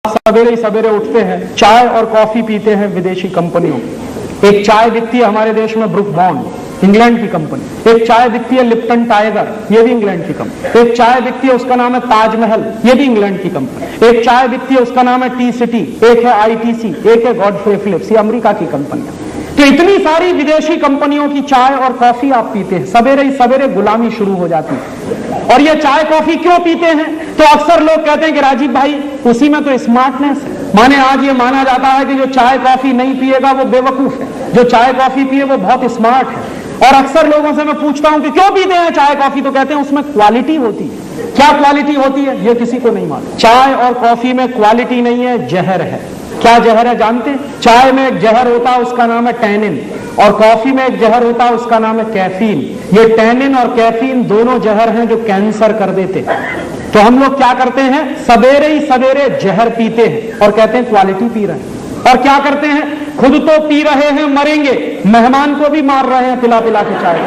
सवेरे ही सवेरे उठते हैं, चाय और कॉफी पीते हैं विदेशी कंपनियों। एक चाय बिकती है हमारे देश में ब्रुक बॉन्ड, इंग्लैंड की कंपनी। एक चाय बिकती है लिप्टन टाइगर, ये भी इंग्लैंड की कंपनी। एक चाय बिकती है उसका नाम है ताजमहल, ये भी इंग्लैंड की कंपनी। एक चाय बिकती है उसका नाम है टी सिटी, एक है आईटीसी, एक है गॉडफ्रे फिलिप्स, ये अमेरिका की कंपनियां। तो इतनी सारी विदेशी कंपनियों की चाय और कॉफी आप पीते हैं, सवेरे ही सवेरे गुलामी शुरू हो जाती है। और ये चाय कॉफी क्यों पीते हैं? तो अक्सर लोग कहते हैं कि राजीव भाई उसी में तो स्मार्टनेस है। माने आज ये माना जाता है कि जो चाय कॉफी नहीं पिएगा वो बेवकूफ है, जो चाय कॉफी पिए वो बहुत स्मार्ट है। और अक्सर लोगों से मैं पूछता हूं कि क्यों पीते हैं चाय कॉफी, तो कहते हैं उसमें क्वालिटी होती है। क्या क्वालिटी होती है ये किसी को नहीं मालूम। चाय और कॉफी में क्वालिटी नहीं है, जहर है। क्या जहर है जानते हैं? चाय में एक जहर होता है उसका नाम है टैनिन, और कॉफी में एक जहर होता है उसका नाम है कैफीन। ये टैनिन और कैफीन दोनों जहर हैं जो कैंसर कर देते। तो हम लोग क्या करते हैं, सवेरे ही सवेरे जहर पीते हैं और कहते हैं क्वालिटी पी रहे हैं। और क्या करते हैं, खुद तो पी रहे हैं मरेंगे, मेहमान को भी मार रहे हैं पिला पिला के चाय।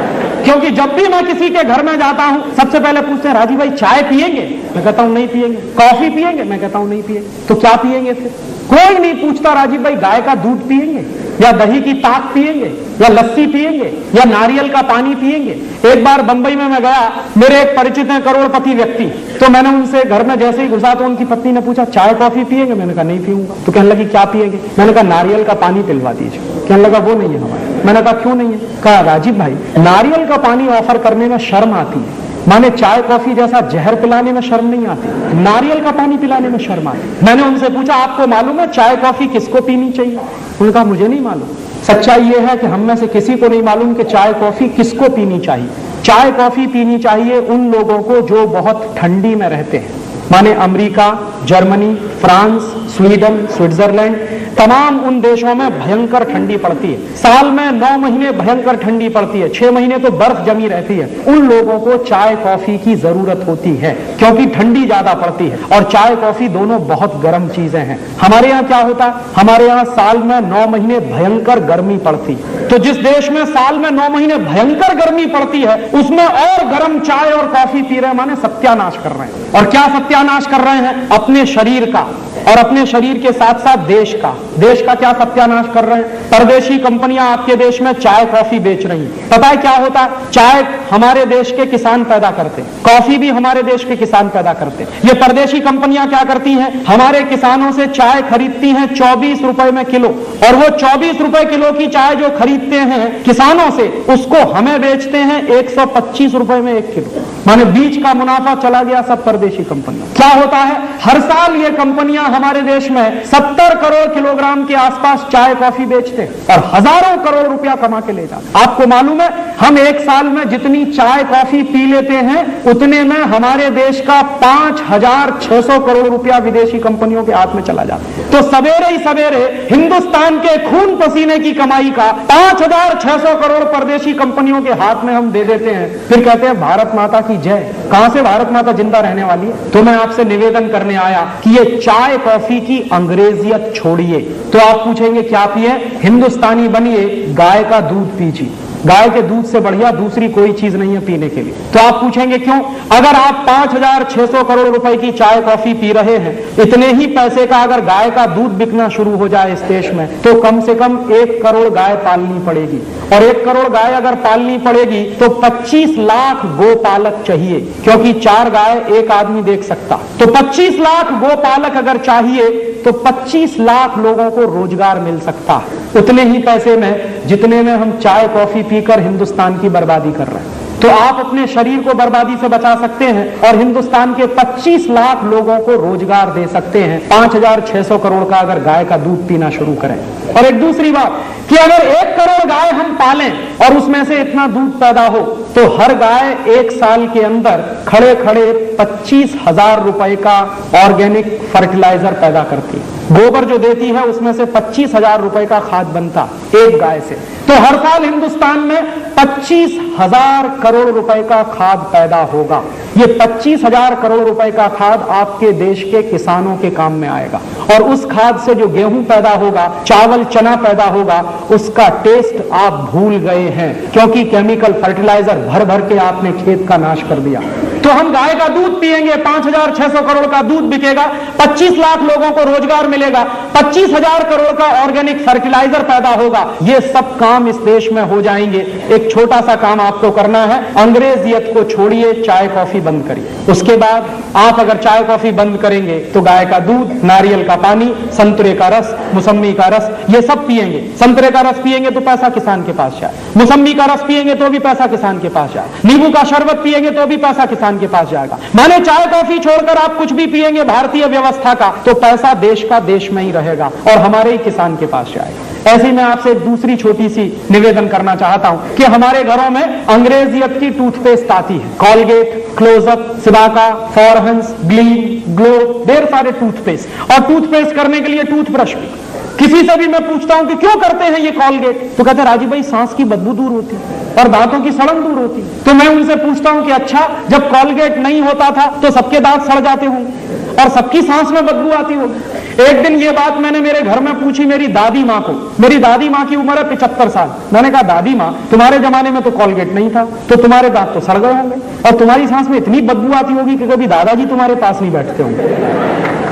क्योंकि जब भी मैं किसी के घर में जाता हूं सबसे पहले पूछते हैं राजीव भाई चाय पिएंगे? मैं कहता हूं नहीं पिएंगे। कॉफी पिएंगे? मैं कहता हूं नहीं पिएंगे। तो क्या पिएंगे फिर? कोई नहीं पूछता राजीव भाई गाय का दूध पिएंगे या दही की ताक पिएंगे या लस्सी पिएंगे या नारियल का पानी पिएंगे। एक बार बंबई में मैं गया, मेरे एक परिचित हैं करोड़पति व्यक्ति, तो मैंने उनसे घर में जैसे ही घुसा तो उनकी पत्नी ने पूछा चाय कॉफी पिएंगे? मैंने कहा नहीं पीऊंगा। तो कहने लगी क्या पिएंगे? मैंने कहा नारियल का पानी पिलवा दीजिए। कहने लगा वो नहीं है हमारे। मैंने कहा क्यों नहीं है? कहा राजीव भाई नारियल का पानी ऑफर करने में शर्म आती है, माने चाय कॉफी जैसा जहर पिलाने में शर्म नहीं आती, नारियल का पानी पिलाने में शर्म आती। मैंने उनसे पूछा आपको मालूम है चाय कॉफी किसको पीनी चाहिए? उन्होंने कहा मुझे नहीं मालूम। सच्चाई यह है कि हम में से किसी को नहीं मालूम कि चाय कॉफी किसको पीनी चाहिए। चाय कॉफी पीनी चाहिए उन लोगों को जो बहुत ठंडी में रहते हैं, माने America, Germany, France, Sweden, Switzerland, तमाम उन देशों में भयंकर ठंडी पड़ती है। साल में 9 महीने भयंकर ठंडी पड़ती है, 6 महीने तो बर्फ जमी रहती है। उन लोगों को चाय कॉफी की जरूरत होती है क्योंकि ठंडी ज्यादा पड़ती है और चाय कॉफी दोनों बहुत गर्म चीजें हैं। हमारे यहाँ क्या होता है, हमारे यहाँ साल में 9 महीने भयंकर गर्मी पड़ती। तो जिस देश में साल में 9 महीने भयंकर गर्मी पड़ती है उसमें और गर्म चाय और कॉफी पी रहे हैं, माने सत्यानाश कर रहे हैं। और क्या सत्यानाश कर रहे हैं? अपने शरीर का और अपने शरीर के साथ साथ देश का। देश का क्या सत्यानाश कर रहे हैं? परदेशी कंपनियां आपके देश में चाय कॉफी बेच रही हैं। पता है क्या होता है? चाय हमारे देश के किसान पैदा करते हैं, कॉफी भी हमारे देश के किसान पैदा करते हैं। ये परदेशी कंपनियां क्या करती हैं, हमारे किसानों से चाय खरीदती हैं 24 रुपए में किलो, और वो 24 रुपए किलो की चाय जो खरीदते हैं किसानों से उसको हमें बेचते हैं 125 रुपए में 1 किलो। माने बीच का मुनाफा चला गया सब परदेशी कंपनियां। क्या होता है, हर साल ये कंपनियां हमारे देश में 70 करोड़ किलोग्राम के आसपास चाय कॉफी बेचते हैं और हजारों करोड़ रुपया कमा के ले जाते। आपको मालूम है हम एक साल में जितनी चाय कॉफी पी लेते हैं उतने में हमारे देश का 5,600 करोड़ रुपया विदेशी कंपनियों के हाथ में चला जाता है। तो सवेरे ही सवेरे हिंदुस्तान के खून पसीने की कमाई का 5,600 करोड़ परदेशी कंपनियों के हाथ में हम दे देते हैं, फिर कहते हैं भारत माता की जय। कहां से भारत माता जिंदा रहने वाली है? तो मैं आपसे निवेदन करने आया कि ये चाय कॉफी की अंग्रेजियत छोड़िए। तो आप पूछेंगे क्या पिए? हिंदुस्तानी बनिए, गाय का दूध पीजिए। गाय के दूध से बढ़िया दूसरी कोई चीज नहीं है पीने के लिए। तो आप पूछेंगे क्यों? अगर आप 5,600 करोड़ रुपए की चाय कॉफी पी रहे हैं, इतने ही पैसे का अगर गाय का दूध बिकना शुरू हो जाए इस देश में तो कम से कम 1 करोड़ गाय पालनी पड़ेगी, और 1 करोड़ गाय अगर पालनी पड़ेगी तो 25 लाख गोपालक चाहिए, क्योंकि 4 गाय एक आदमी देख सकता। तो 25 लाख गोपालक अगर चाहिए तो 25 लाख लोगों को रोजगार मिल सकता है उतने ही पैसे में जितने में हम चाय कॉफी पीकर हिंदुस्तान की बर्बादी कर रहे हैं। तो आप अपने शरीर को बर्बादी से बचा सकते हैं और हिंदुस्तान के 25 लाख लोगों को रोजगार दे सकते हैं 5,600 करोड़ का अगर गाय का दूध पीना शुरू करें। और एक दूसरी बात कि अगर 1 करोड़ गाय हम पालें और उसमें से इतना दूध पैदा हो तो हर गाय 1 साल के अंदर खड़े खड़े 25,000 रुपए का ऑर्गेनिक फर्टिलाइजर पैदा करती है। गोबर जो देती है उसमें से 25,000 रुपए का खाद बनता एक गाय से। तो हर साल हिंदुस्तान में 25,000 करोड़ रुपए का खाद पैदा होगा। ये 25,000 करोड़ रुपए का खाद आपके देश के किसानों के काम में आएगा, और उस खाद से जो गेहूं पैदा होगा, चावल चना पैदा होगा, उसका टेस्ट आप भूल गए हैं क्योंकि केमिकल फर्टिलाइजर भर भर के आपने खेत का नाश कर दिया। तो हम गाय का दूध पिएंगे, 5,600 करोड़ का दूध बिकेगा, 25 लाख लोगों को रोजगार मिलेगा, 25,000 करोड़ का ऑर्गेनिक फर्टिलाइजर पैदा होगा। ये सब काम इस देश में हो जाएंगे। एक छोटा सा काम आपको करना है, अंग्रेजियत को छोड़िए, चाय कॉफी बंद करिए। उसके बाद आप अगर चाय कॉफी बंद करेंगे तो गाय का दूध, नारियल का पानी, संतरे का रस, मौसम्मी का रस, ये सब पिएंगे। संतरे का रस पिएंगे तो पैसा किसान के पास जाए, मौसम्मी का रस पिएंगे तो भी पैसा किसान के पास जाए, नींबू का शरबत पिएंगे तो भी पैसा किसान के पास जाएगा। माने चाय कॉफी छोड़कर आप कुछ भी पिएंगे भारतीय व्यवस्था का, तो पैसा देश का देश में ही रहेगा और हमारे ही किसान के पास जाएगा। ऐसे मैं आपसे एक दूसरी छोटी सी निवेदन करना चाहता हूं कि हमारे घरों में अंग्रेजियत की टूथपेस्ट आती है, Colgate, Closeup, Cibaca, Forhans, Gleem, Glow, ढेर सारे टूथपेस्ट, और टूथपेस्ट करने के लिए टूथब्रश भी। किसी से भी मैं पूछता हूं कि क्यों करते हैं ये कॉलगेट, तो कहते हैं राजीव भाई सांस की बदबू दूर होती और दांतों की सड़न दूर होती। तो मैं उनसे पूछता हूं कि अच्छा, जब कॉलगेट नहीं होता था तो सबके दांत सड़ जाते होंगे और सबकी सांस में बदबू आती होगी। एक दिन ये बात मैंने मेरे घर में पूछी मेरी दादी माँ को। मेरी दादी माँ की उम्र है 75 साल। मैंने कहा दादी माँ, तुम्हारे जमाने में तो कॉलगेट नहीं था, तो तुम्हारे दांत तो सड़ गए होंगे और तुम्हारी सांस में इतनी बदबू आती होगी कि कभी दादाजी तुम्हारे पास नहीं बैठते होंगे।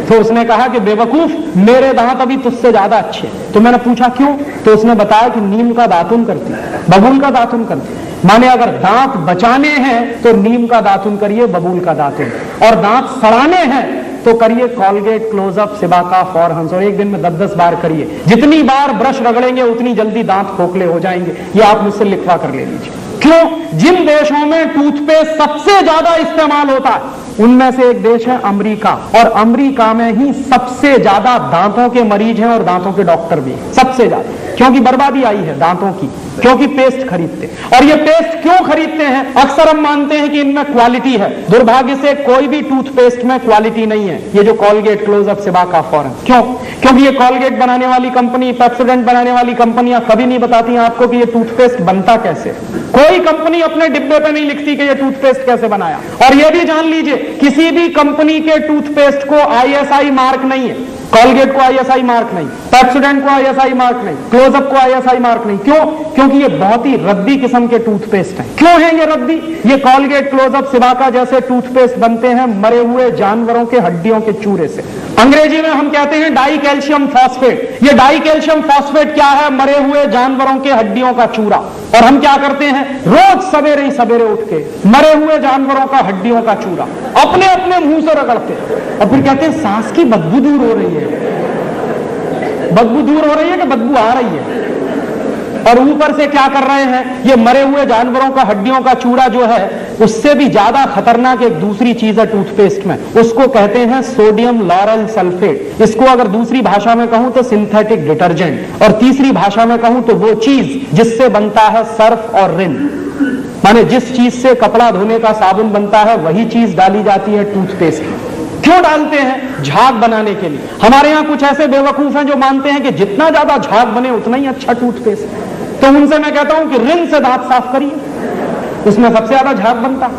तो उसने कहा कि बेवकूफ, मेरे दांत अभी तुझसे ज्यादा अच्छे। तो मैंने पूछा क्यों, तो उसने बताया कि नीम का दातुन करती है, बबूल का दातुन करती है। माने अगर दांत बचाने हैं तो नीम का दातुन करिए, बबूल का दातुन, और दांत सड़ाने हैं तो करिए कॉलगेट, क्लोजअप, सिबाका, फॉरहंस, और एक दिन में 10-10 बार करिए। जितनी बार ब्रश रगड़ेंगे उतनी जल्दी दांत खोखले हो जाएंगे। ये आप मुझसे लिखवा कर ले लीजिए। क्यों? जिन देशों में टूथपेस्ट सबसे ज्यादा इस्तेमाल होता है उनमें से एक देश है अमेरिका, और अमेरिका में ही सबसे ज्यादा दांतों के मरीज हैं और दांतों के डॉक्टर भी सबसे ज्यादा, क्योंकि बर्बादी आई है दांतों की, क्योंकि पेस्ट खरीदते। और ये पेस्ट क्यों खरीदते हैं? अक्सर हम मानते हैं कि इनमें क्वालिटी है। दुर्भाग्य से कोई भी टूथपेस्ट में क्वालिटी नहीं है। ये जो कॉलगेट, क्लोजअप, सिबाका, फॉरहंस, क्यों? क्योंकि ये कॉलगेट बनाने वाली कंपनी, पेप्सोडेंट बनाने वाली कंपनियां कभी नहीं बताती हैं आपको कि ये टूथपेस्ट बनता कैसे। कोई कंपनी अपने डिब्बे पे नहीं लिखती कि ये टूथपेस्ट कैसे बनाया। और ये भी जान लीजिए, किसी भी कंपनी के टूथपेस्ट को आईएसआई मार्क नहीं है। कॉलगेट को आईएसआई मार्क नहीं, पेप्सोडेंट को आईएसआई मार्क नहीं, क्लोजअप को आईएसआई मार्क नहीं। क्यों? क्योंकि ये बहुत ही रद्दी किस्म के टूथपेस्ट हैं। क्यों है ये रद्दी? ये कॉलगेट, क्लोजअप, सिबाका जैसे टूथपेस्ट बनते हैं मरे हुए जानवरों के हड्डियों के चूरे से। अंग्रेजी में हम कहते हैं डाई कैल्शियम फॉस्फेट। ये डाई कैल्शियम फॉस्फेट क्या है? मरे हुए जानवरों के हड्डियों का चूरा। और हम क्या करते हैं? रोज सवेरे ही सवेरे उठ के मरे हुए जानवरों का हड्डियों का चूरा अपने अपने मुंह से रगड़ते हैं और फिर कहते हैं सांस की बदबू दूर हो रही है। बदबू दूर हो रही है कि बदबू आ रही है? और ऊपर से क्या कर रहे हैं? ये मरे हुए जानवरों का हड्डियों का चूरा जो है, उससे भी ज्यादा खतरनाक एक दूसरी चीज है टूथपेस्ट में, उसको कहते हैं सोडियम लॉरेल सल्फेट। इसको अगर दूसरी भाषा में कहूं तो सिंथेटिक डिटर्जेंट, और तीसरी भाषा में कहूं तो वो चीज जिससे बनता है सर्फ और रिन। माने जिस चीज से कपड़ा धोने का साबुन बनता है वही चीज डाली जाती है टूथपेस्ट में। क्यों डालते हैं? झाग बनाने के लिए। हमारे यहां कुछ ऐसे बेवकूफ हैं जो मानते हैं कि जितना ज्यादा झाग बने उतना ही अच्छा टूथपेस्ट। तो उनसे मैं कहता हूं कि रिन से दांत साफ करिए, उसमें सबसे ज्यादा झाग बनता।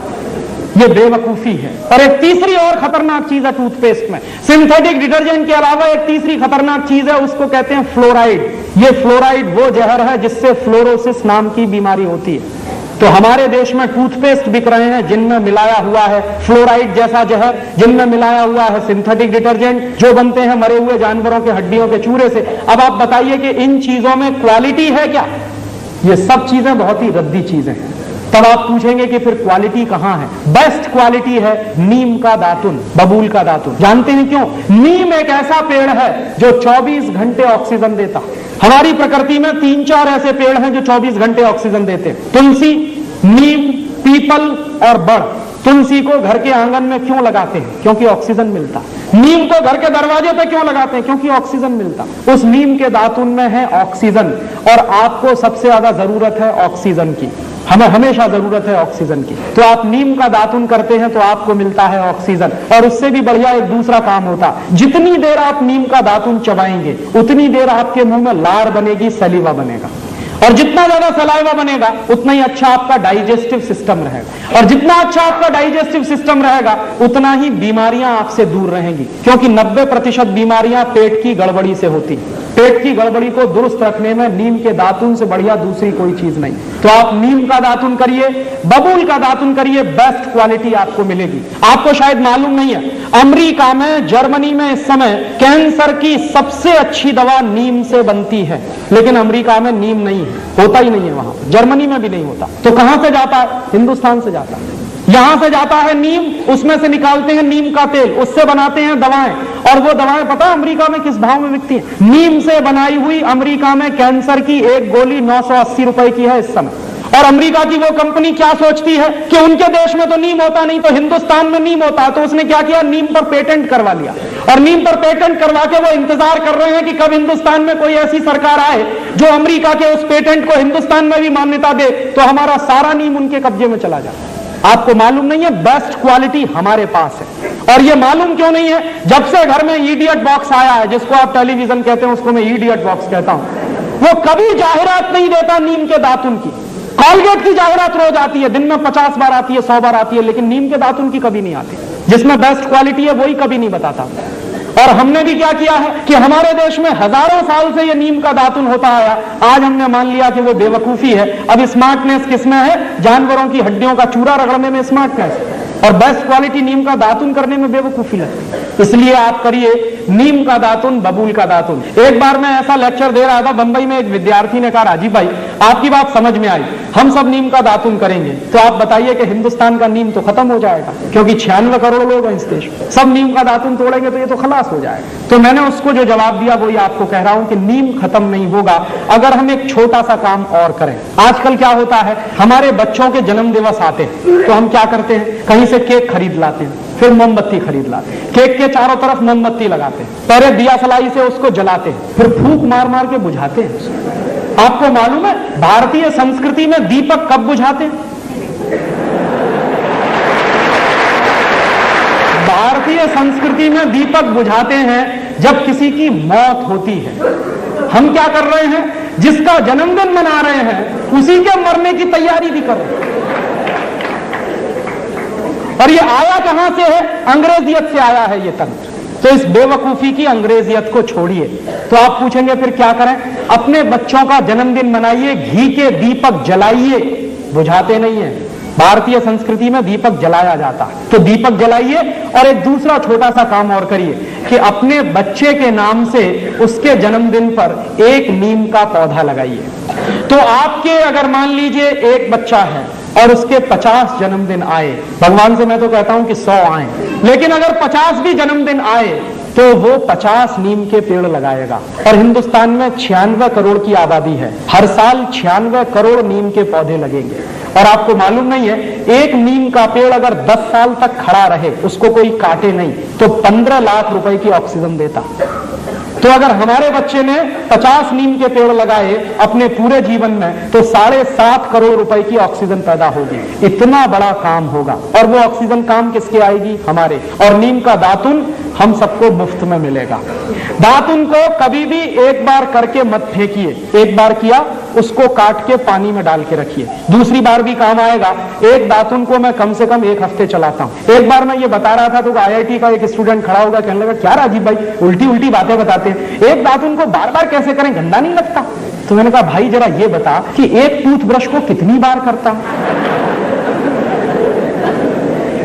ये बेवकूफी है। और एक तीसरी और खतरनाक चीज है टूथपेस्ट में, सिंथेटिक डिटर्जेंट के अलावा एक तीसरी खतरनाक चीज है, उसको कहते हैं फ्लोराइड। ये फ्लोराइड वो जहर है जिससे फ्लोरोसिस नाम की बीमारी होती है। तो हमारे देश में टूथपेस्ट बिक रहे हैं जिनमें मिलाया हुआ है फ्लोराइड जैसा जहर, जिनमें मिलाया हुआ है सिंथेटिक डिटर्जेंट जो बनते हैं मरे हुए जानवरों के हड्डियों के चूरे से। अब आप बताइए कि इन चीजों में क्वालिटी है क्या? ये सब चीजें बहुत ही रद्दी चीजें हैं। तब आप पूछेंगे कि फिर क्वालिटी कहां है? बेस्ट क्वालिटी है नीम का दातुन, बबूल का दातुन। जानते हैं क्यों? नीम एक ऐसा पेड़ है जो 24 घंटे ऑक्सीजन देता। हमारी प्रकृति में 3-4 ऐसे पेड़ हैं जो 24 घंटे ऑक्सीजन देते। तुलसी, नीम, पीपल और बड़। तुलसी को घर के आंगन में क्यों लगाते हैं? क्योंकि ऑक्सीजन मिलता। नीम को घर के दरवाजे पे क्यों लगाते हैं? क्योंकि ऑक्सीजन मिलता। उस नीम के दातुन में है ऑक्सीजन, और आपको सबसे ज्यादा जरूरत है ऑक्सीजन की। हमें हमेशा जरूरत है ऑक्सीजन की। तो आप नीम का दातुन करते हैं तो आपको मिलता है ऑक्सीजन। और उससे भी बढ़िया एक दूसरा काम होता, जितनी देर आप नीम का दातुन चबाएंगे उतनी देर आपके मुंह में लार बनेगी, सलीवा बनेगा। और जितना ज्यादा सलाइवा बनेगा उतना ही अच्छा आपका डाइजेस्टिव सिस्टम रहेगा। और जितना अच्छा आपका डाइजेस्टिव सिस्टम रहेगा उतना ही बीमारियां आपसे दूर रहेंगी, क्योंकि 90% बीमारियां पेट की गड़बड़ी से होती। पेट की गड़बड़ी को दुरुस्त रखने में नीम के दातुन से बढ़िया दूसरी कोई चीज नहीं। तो आप नीम का दातुन करिए, बबूल का दातुन करिए, बेस्ट क्वालिटी आपको मिलेगी। आपको शायद मालूम नहीं है, अमेरिका में, जर्मनी में इस समय कैंसर की सबसे अच्छी दवा नीम से बनती है, लेकिन अमेरिका में नीम नहीं है, होता ही नहीं है वहां, जर्मनी में भी नहीं होता। तो कहां से जाता है? हिंदुस्तान से जाता है। यहां से जाता है नीम, उसमें से निकालते हैं नीम का तेल, उससे बनाते हैं दवाएं, और वो दवाएं पता है अमेरिका में किस भाव में बिकती है? नीम से बनाई हुई अमेरिका में कैंसर की एक गोली 980 रुपए की है इस समय। और अमेरिका की वो कंपनी क्या सोचती है कि उनके देश में तो नीम होता नहीं, तो हिंदुस्तान में नीम होता है, तो उसने क्या किया? नीम पर पेटेंट करवा लिया, और नीम पर पेटेंट करवा के वो इंतजार कर रहे हैं कि कब हिंदुस्तान में कोई ऐसी सरकार आए जो अमेरिका के उस पेटेंट को हिंदुस्तान में भी मान्यता दे, तो हमारा सारा नीम उनके कब्जे में चला जाए। आपको मालूम नहीं है, बेस्ट क्वालिटी हमारे पास है। और ये मालूम क्यों नहीं है? जब से घर में इडियट बॉक्स आया है, जिसको आप टेलीविजन कहते हैं, उसको मैं इडियट बॉक्स कहता हूं, वो कभी जाहिरात नहीं देता नीम के दातुन की। कॉलगेट की जाहिरात रोज आती है, दिन में 50 बार आती है, 100 बार आती है, लेकिन नीम के दातुन की कभी नहीं आती। जिसमें बेस्ट क्वालिटी है वही कभी नहीं बताता। और हमने भी क्या किया है कि हमारे देश में हजारों साल से ये नीम का दातुन होता आया, आज हमने मान लिया कि वो बेवकूफी है। अब स्मार्टनेस किसमें है? जानवरों की हड्डियों का चूरा रगड़ने में स्मार्टनेस, और बेस्ट क्वालिटी नीम का दातुन करने में बेवकूफी लगती है। इसलिए आप करिए नीम का दातुन, बबूल का दातुन। एक बार मैं ऐसा लेक्चर दे रहा था बंबई में, एक विद्यार्थी ने कहा, राजीव भाई आपकी बात समझ में आई, हम सब नीम का दातुन करेंगे, तो आप बताइए कि हिंदुस्तान का नीम तो खत्म हो जाएगा, क्योंकि 96 करोड़ लोग हैं इस देश में, सब नीम का दातुन तोड़ेंगे तो ये तो खलास हो जाएगा। तो मैंने उसको जो जवाब दिया वही आपको कह रहा हूं कि नीम खत्म नहीं होगा अगर हम एक छोटा सा काम और करें। आजकल क्या होता है, हमारे बच्चों के जन्म दिवस आते हैं तो हम क्या करते हैं, कहीं से केक खरीद लाते हैं, फिर मोमबत्ती खरीद लाते हैं, केक के चारों तरफ मोमबत्ती लगाते हैं, पहले दिया सलाई से उसको जलाते हैं, फिर फूंक मार मार के बुझाते हैं। आपको मालूम है भारतीय संस्कृति में दीपक कब बुझाते हैं? भारतीय संस्कृति में दीपक बुझाते हैं जब किसी की मौत होती है। हम क्या कर रहे हैं, जिसका जन्मदिन मना रहे हैं उसी के मरने की तैयारी भी कर रहे हैं। और ये आया कहां से है? अंग्रेजियत से आया है ये तंत्र। तो इस बेवकूफी की अंग्रेजियत को छोड़िए। तो आप पूछेंगे फिर क्या करें? अपने बच्चों का जन्मदिन मनाइए, घी के दीपक जलाइए, बुझाते नहीं है। भारतीय संस्कृति में दीपक जलाया जाता है, तो दीपक जलाइए। और एक दूसरा छोटा सा काम और करिए कि अपने बच्चे के नाम से उसके जन्मदिन पर एक नीम का पौधा लगाइए। तो आपके अगर मान लीजिए एक बच्चा है और उसके 50 जन्मदिन आए, भगवान से मैं तो कहता हूं कि 100 आए, लेकिन अगर 50 भी जन्मदिन आए तो वो 50 नीम के पेड़ लगाएगा। और हिंदुस्तान में 96 करोड़ की आबादी है, हर साल 96 करोड़ नीम के पौधे लगेंगे। और आपको मालूम नहीं है, एक नीम का पेड़ अगर 10 साल तक खड़ा रहे, उसको कोई काटे नहीं, तो 15 लाख रुपए की ऑक्सीजन देता। तो अगर हमारे बच्चे ने 50 नीम के पेड़ लगाए अपने पूरे जीवन में, तो 7.5 करोड़ रुपए की ऑक्सीजन पैदा होगी। इतना बड़ा काम होगा। और वो ऑक्सीजन काम किसके आएगी? हमारे। और नीम का दातुन हम सबको मुफ्त में मिलेगा। दातुन को कभी भी एक बार करके मत फेंकिए, एक बार किया उसको काट के पानी में डाल के रखिए, दूसरी बार भी काम आएगा। एक दातुन को मैं कम से कम 1 हफ्ते चलाता हूं। एक बार मैं ये बता रहा था तो IIT का एक स्टूडेंट खड़ा होगा, कहने लगा, क्या राजीव भाई उल्टी उल्टी बातें बताते हैं, एक दातुन को बार बार कैसे करें, गंदा नहीं लगता? तो मैंने कहा, भाई जरा ये बता कि एक टूथब्रश को कितनी बार करता?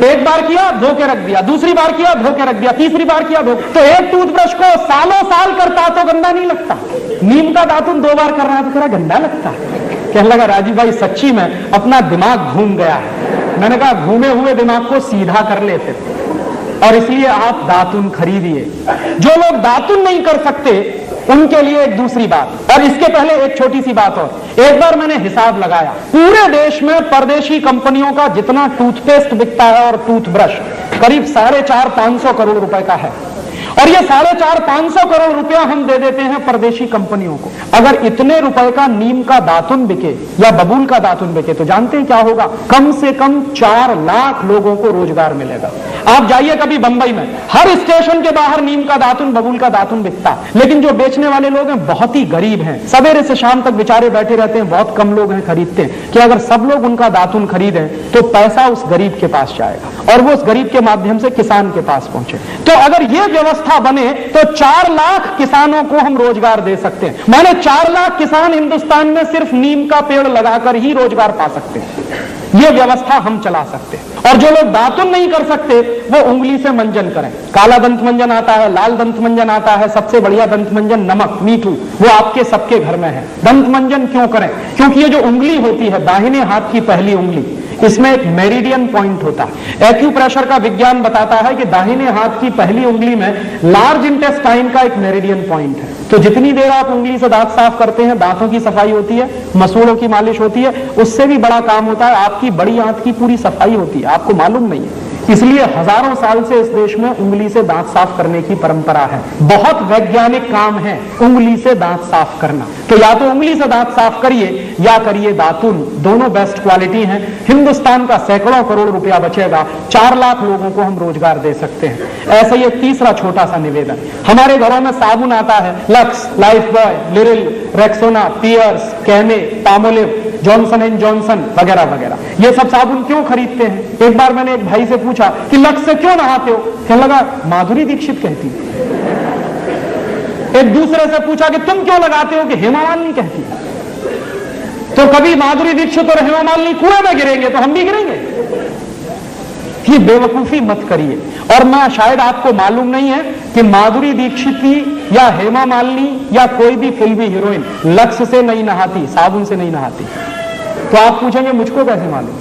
एक बार किया धो के रख दिया, दूसरी बार किया धो के रख दिया, तीसरी बार किया धो। तो एक टूथब्रश को सालों साल करता तो गंदा नहीं लगता। नीम का दातुन 2 बार कर रहा है तो कह गंदा लगता। कहने लगा, राजीव भाई सच्ची में अपना दिमाग घूम गया है। मैंने कहा, घूमे हुए दिमाग को सीधा कर ले फिर। और इसलिए आप दातुन खरीदिए। जो लोग दातुन नहीं कर सकते उनके लिए एक दूसरी बात। और इसके पहले एक छोटी सी बात और, एक बार मैंने हिसाब लगाया, पूरे देश में परदेशी कंपनियों का जितना टूथपेस्ट बिकता है और टूथब्रश करीब 450-500 करोड़ रुपए का है। और ये 450-500 करोड़ रुपया हम दे देते हैं परदेशी कंपनियों को। अगर इतने रुपए का नीम का दातुन बिके या बबूल का दातुन बिके तो जानते हैं क्या होगा? कम से कम 4 लाख लोगों को रोजगार मिलेगा। आप जाइए कभी बंबई में, हर स्टेशन के बाहर नीम का दातुन, बबूल का दातुन बिकता, लेकिन जो बेचने वाले लोग हैं बहुत ही गरीब हैं, सवेरे से शाम तक बेचारे बैठे रहते हैं, बहुत कम लोग हैं खरीदते हैं। कि अगर सब लोग उनका दातुन खरीदें तो पैसा उस गरीब के पास जाएगा और वो उस गरीब के माध्यम से किसान के पास पहुंचे। तो अगर ये व्यवस्था व्यवस्था बने तो 4 लाख किसानों को हम रोजगार दे सकते हैं। माने 4 लाख किसान हिंदुस्तान में सिर्फ नीम का पेड़ लगाकर ही रोजगार पा सकते हैं। यह व्यवस्था हम चला सकते हैं। और जो लोग दातुन नहीं कर सकते वो उंगली से मंजन करें। काला दंत मंजन आता है, लाल दंत मंजन आता है, सबसे बढ़िया दंत मंजन नमक मीठू, वो आपके सबके घर में है। दंत मंजन क्यों करें? क्योंकि ये जो उंगली होती है, दाहिने हाथ की पहली उंगली, इसमें एक मेरिडियन पॉइंट होता है। एक्यूप्रेशर का विज्ञान बताता है कि दाहिने हाथ की पहली उंगली में लार्ज इंटेस्टाइन का एक मेरिडियन पॉइंट है। तो जितनी देर आप उंगली से दांत साफ करते हैं, दांतों की सफाई होती है, मसूड़ों की मालिश होती है, उससे भी बड़ा काम होता है, आपकी बड़ी आंत की पूरी सफाई होती है। आपको मालूम नहीं है। इसलिए हजारों साल से इस देश में उंगली से दांत साफ करने की परंपरा है। बहुत वैज्ञानिक काम है उंगली से दांत साफ करना। तो या तो उंगली से दांत साफ करिए या करिए दातुन, दोनों बेस्ट क्वालिटी हैं। हिंदुस्तान का सैकड़ों करोड़ रुपया बचेगा, 4 लाख लोगों को हम रोजगार दे सकते हैं। ऐसा ही एक तीसरा छोटा सा निवेदन, हमारे घरों में साबुन आता है, Lux, Lifebuoy, Liril, Rexona, Pears, कैने, पामोलिव, जॉनसन एंड जॉनसन वगैरह वगैरह। ये सब साबुन क्यों खरीदते हैं? एक बार मैंने एक भाई से पूछा कि लक्स से क्यों नहाते हो? कहने लगा माधुरी दीक्षित कहती। एक दूसरे से पूछा कि तुम क्यों लगाते हो? कि हेमा मालिनी कहती। तो कभी माधुरी दीक्षित और हेमा मालिनी कुएं में गिरेंगे तो हम भी गिरेंगे? ये बेवकूफी मत करिए। और मैं शायद आपको मालूम नहीं है कि माधुरी दीक्षित या हेमा मालिनी या कोई भी फिल्मी हीरोइन लक्स से नहीं नहाती, साबुन से नहीं नहाती। तो आप पूछेंगे मुझको कैसे मालूम?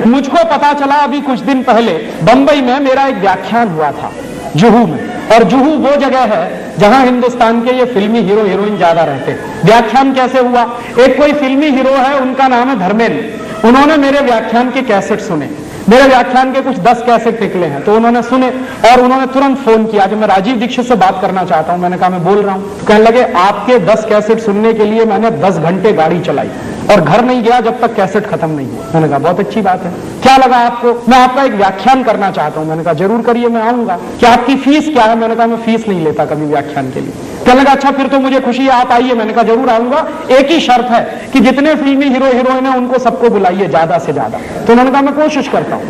मुझको पता चला अभी कुछ दिन पहले बंबई में मेरा एक व्याख्यान हुआ था जुहू में। और जुहू वो जगह है जहां हिंदुस्तान के ये फिल्मी हीरो हीरोइन ज्यादा रहते हैं। व्याख्यान कैसे हुआ? एक कोई फिल्मी हीरो है, उनका नाम है धर्मेंद्र। उन्होंने मेरे व्याख्यान के कैसेट सुने। मेरे व्याख्यान के कुछ 10 कैसेट निकले हैं, तो उन्होंने सुने और उन्होंने तुरंत फोन किया कि मैं राजीव दीक्षित से बात करना चाहता हूं। मैंने कहा मैं बोल रहा हूं। तो कहने लगे आपके 10 कैसेट सुनने के लिए मैंने 10 घंटे गाड़ी चलाई और घर नहीं गया जब तक कैसेट खत्म नहीं हुआ। मैंने कहा बहुत अच्छी बात है, क्या लगा आपको? मैं आपका एक व्याख्यान करना चाहता हूं। मैंने कहा जरूर करिए, मैं आऊंगा। क्या आपकी फीस क्या है? मैंने कहा मैं फीस नहीं लेता कभी व्याख्यान के लिए। कहने लगा अच्छा फिर तो मुझे खुशी है, आप आइए। मैंने कहा जरूर आऊंगा, एक ही शर्त है कि जितने फिल्मी हीरो हीरोइन है उनको सबको बुलाइए ज्यादा से ज्यादा। तो उन्होंने कहा मैं कोशिश करता हूं।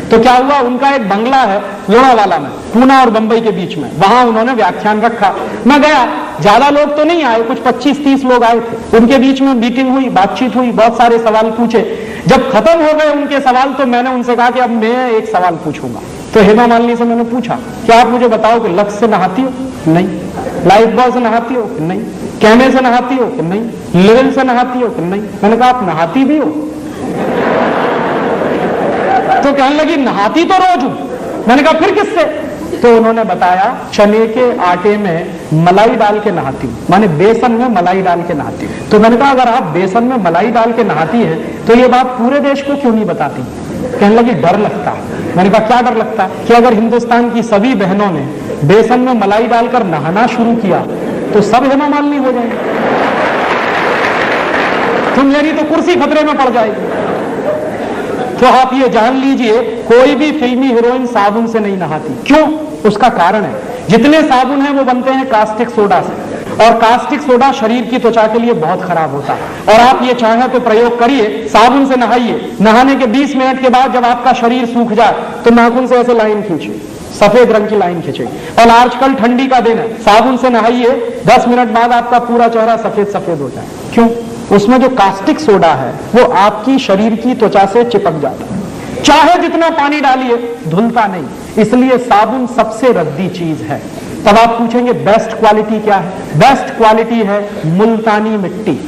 तो क्या हुआ, उनका एक बंगला है लोनावाला में, पूना और बंबई के बीच में, वहां उन्होंने व्याख्यान रखा। मैं गया, ज्यादा लोग तो नहीं आए, कुछ 25-30 लोग आए थे। उनके बीच में मीटिंग हुई, बातचीत हुई, बहुत सारे सवाल पूछे। जब खत्म हो गए उनके सवाल तो मैंने उनसे कहा कि अब मैं एक सवाल पूछूंगा। तो हेमा मालिनी से मैंने पूछा कि आप मुझे बताओ कि लक्स से नहाती हो? नहीं। लाइफबॉय से नहाती हो? नहीं। कैमे से नहाती हो? नहीं। लिरिल से नहाती हो? नहीं। मैंने कहा आप नहाती भी हो? तो कहने लगी नहाती तो रोज हूं। मैंने कहा फिर किससे? तो उन्होंने बताया चने के आटे में मलाई डाल के नहाती हूं, माने बेसन में मलाई डाल के नहाती हूं। तो मैंने कहा अगर आप बेसन में मलाई डाल के नहाती हैं तो ये बात पूरे देश को क्यों नहीं बताती? कहने लगी डर लगता है। मैंने कहा क्या डर लगता है? कि अगर हिंदुस्तान की सभी बहनों ने बेसन में मलाई डालकर नहाना शुरू किया तो सब हेमा मालिनी हो जाएंगे। तुम मेरी तो कुर्सी खतरे में पड़ जाएगी। तो आप ये जान लीजिए कोई भी फिल्मी हीरोइन साबुन से नहीं नहाती। क्यों? उसका कारण है जितने साबुन हैं वो बनते हैं कास्टिक सोडा से, और कास्टिक सोडा शरीर की त्वचा के लिए बहुत खराब होता है। और आप ये चाहें तो प्रयोग करिए, साबुन से नहाइए, नहाने के 20 मिनट के बाद जब आपका शरीर सूख जाए तो नाखून से ऐसे लाइन खींचिए, सफेद रंग की लाइन खींचेगी। और आजकल ठंडी का दिन है, साबुन से नहाइए, 10 मिनट बाद आपका पूरा चेहरा सफेद सफेद हो जाए। क्यों? उसमें जो कास्टिक सोडा है वो आपकी शरीर की त्वचा से चिपक जाता है। चाहे जितना पानी डालिए धुलता नहीं, इसलिए साबुन सबसे रद्दी चीज है। तब आप पूछेंगे बेस्ट क्वालिटी क्या है? बेस्ट क्वालिटी है मुल्तानी मिट्टी।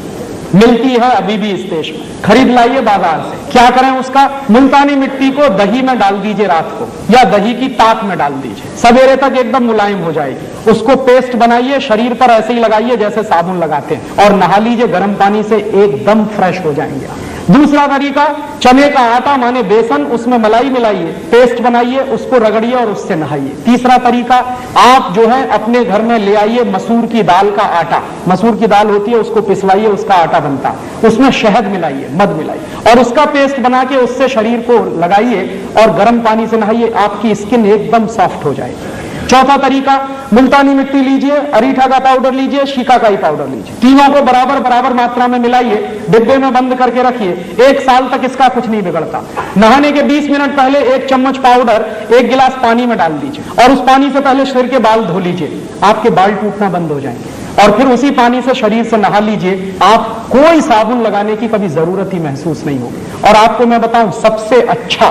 मिलती है अभी भी इस देश में, खरीद लाइए बाजार से। क्या करें उसका? मुल्तानी मिट्टी को दही में डाल दीजिए रात को, या दही की ताक में डाल दीजिए, सवेरे तक एकदम मुलायम हो जाएगी। उसको पेस्ट बनाइए, शरीर पर ऐसे ही लगाइए जैसे साबुन लगाते हैं, और नहा लीजिए गर्म पानी से, एकदम फ्रेश हो जाएंगे। दूसरा तरीका, चने का आटा माने बेसन, उसमें मलाई मिलाइए, पेस्ट बनाइए, उसको रगड़िए और उससे नहाइए। तीसरा तरीका, आप जो है अपने घर में ले आइए मसूर की दाल का आटा, मसूर की दाल होती है उसको पिसवाइए, उसका आटा बनता है, उसमें शहद मिलाइए, मध मिलाइए और उसका पेस्ट बना के उससे शरीर को लगाइए और गर्म पानी से नहाइए, आपकी स्किन एकदम सॉफ्ट हो जाएगी। चौथा तरीका, मुल्तानी मिट्टी लीजिए, अरीठा का पाउडर लीजिए, शिकाकाई पाउडर लीजिए, तीनों को बराबर बराबर मात्रा में मिलाइए, डिब्बे में बंद करके रखिए, 1 साल तक इसका कुछ नहीं बिगड़ता। नहाने के 20 मिनट पहले 1 चम्मच पाउडर 1 गिलास पानी में डाल दीजिए और उस पानी से पहले सिर के बाल धो लीजिए, आपके बाल टूटना बंद हो जाएंगे। और फिर उसी पानी से शरीर से नहा लीजिए, आप कोई साबुन लगाने की कभी जरूरत ही महसूस नहीं होगी। और आपको मैं बताऊं, सबसे अच्छा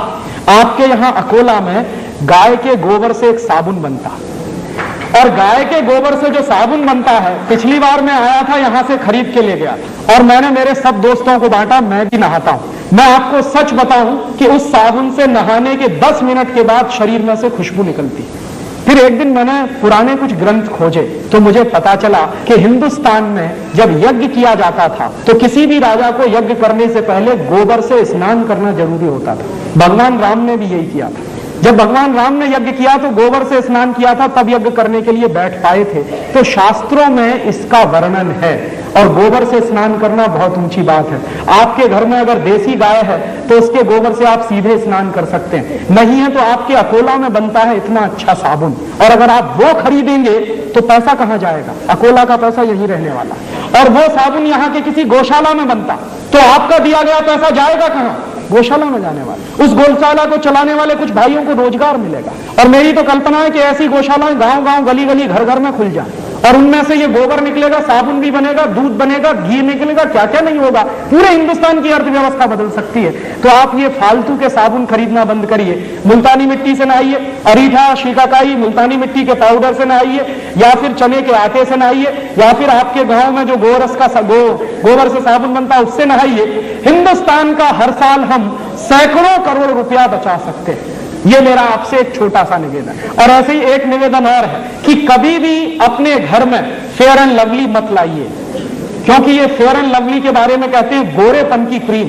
आपके यहां अकोला में गाय के गोबर से एक साबुन बनता, और गाय के गोबर से जो साबुन बनता है, पिछली बार मैं आया था यहां से खरीद के ले गया था और मैंने मेरे सब दोस्तों को बांटा, मैं भी नहाता हूं। मैं आपको सच बताऊं कि उस साबुन से नहाने के 10 मिनट के बाद शरीर में से खुशबू निकलती। फिर एक दिन मैंने पुराने कुछ ग्रंथ खोजे तो मुझे पता चला कि हिंदुस्तान में जब यज्ञ किया जाता था तो किसी भी राजा को यज्ञ करने से पहले गोबर से स्नान करना जरूरी होता था। भगवान राम ने भी यही किया था। जब भगवान राम ने यज्ञ किया तो गोबर से स्नान किया था, तब यज्ञ करने के लिए बैठ पाए थे। तो शास्त्रों में इसका वर्णन है और गोबर से स्नान करना बहुत ऊंची बात है। आपके घर में अगर देसी गाय है तो उसके गोबर से आप सीधे स्नान कर सकते हैं, नहीं है तो आपके अकोला में बनता है इतना अच्छा साबुन, और अगर आप वो खरीदेंगे तो पैसा कहां जाएगा? अकोला का पैसा यही रहने वाला। और वो साबुन यहां के किसी गौशाला में बनता तो आपका दिया गया पैसा जाएगा कहां? गौशाला में जाने वाला। उस गौशाला को चलाने वाले कुछ भाइयों को रोजगार मिलेगा। और मेरी तो कल्पना है कि ऐसी गौशालाएं गांव गांव गली गली घर घर में खुल जाए और उनमें से ये गोबर निकलेगा, साबुन भी बनेगा, दूध बनेगा, घी निकलेगा, क्या क्या नहीं होगा। पूरे हिंदुस्तान की अर्थव्यवस्था बदल सकती है। तो आप ये फालतू के साबुन खरीदना बंद करिए, मुल्तानी मिट्टी से नहाइए, अरीठा, शिकाकाई, मुल्तानी मिट्टी के पाउडर से नहाइए, या फिर चने के आटे से नहाइए, या फिर आपके गांव में जो गोरस का गोबर से साबुन बनता है उससे नहाइए। हिंदुस्तान का हर साल हम सैकड़ों करोड़ रुपया बचा सकते हैं। ये मेरा आपसे एक छोटा सा निवेदन है। और ऐसे ही एक निवेदन और है कि कभी भी अपने घर में फेयर एंड लवली मत लाइए, क्योंकि ये फेयर एंड लवली के बारे में कहते हैं गोरेपन की क्रीम।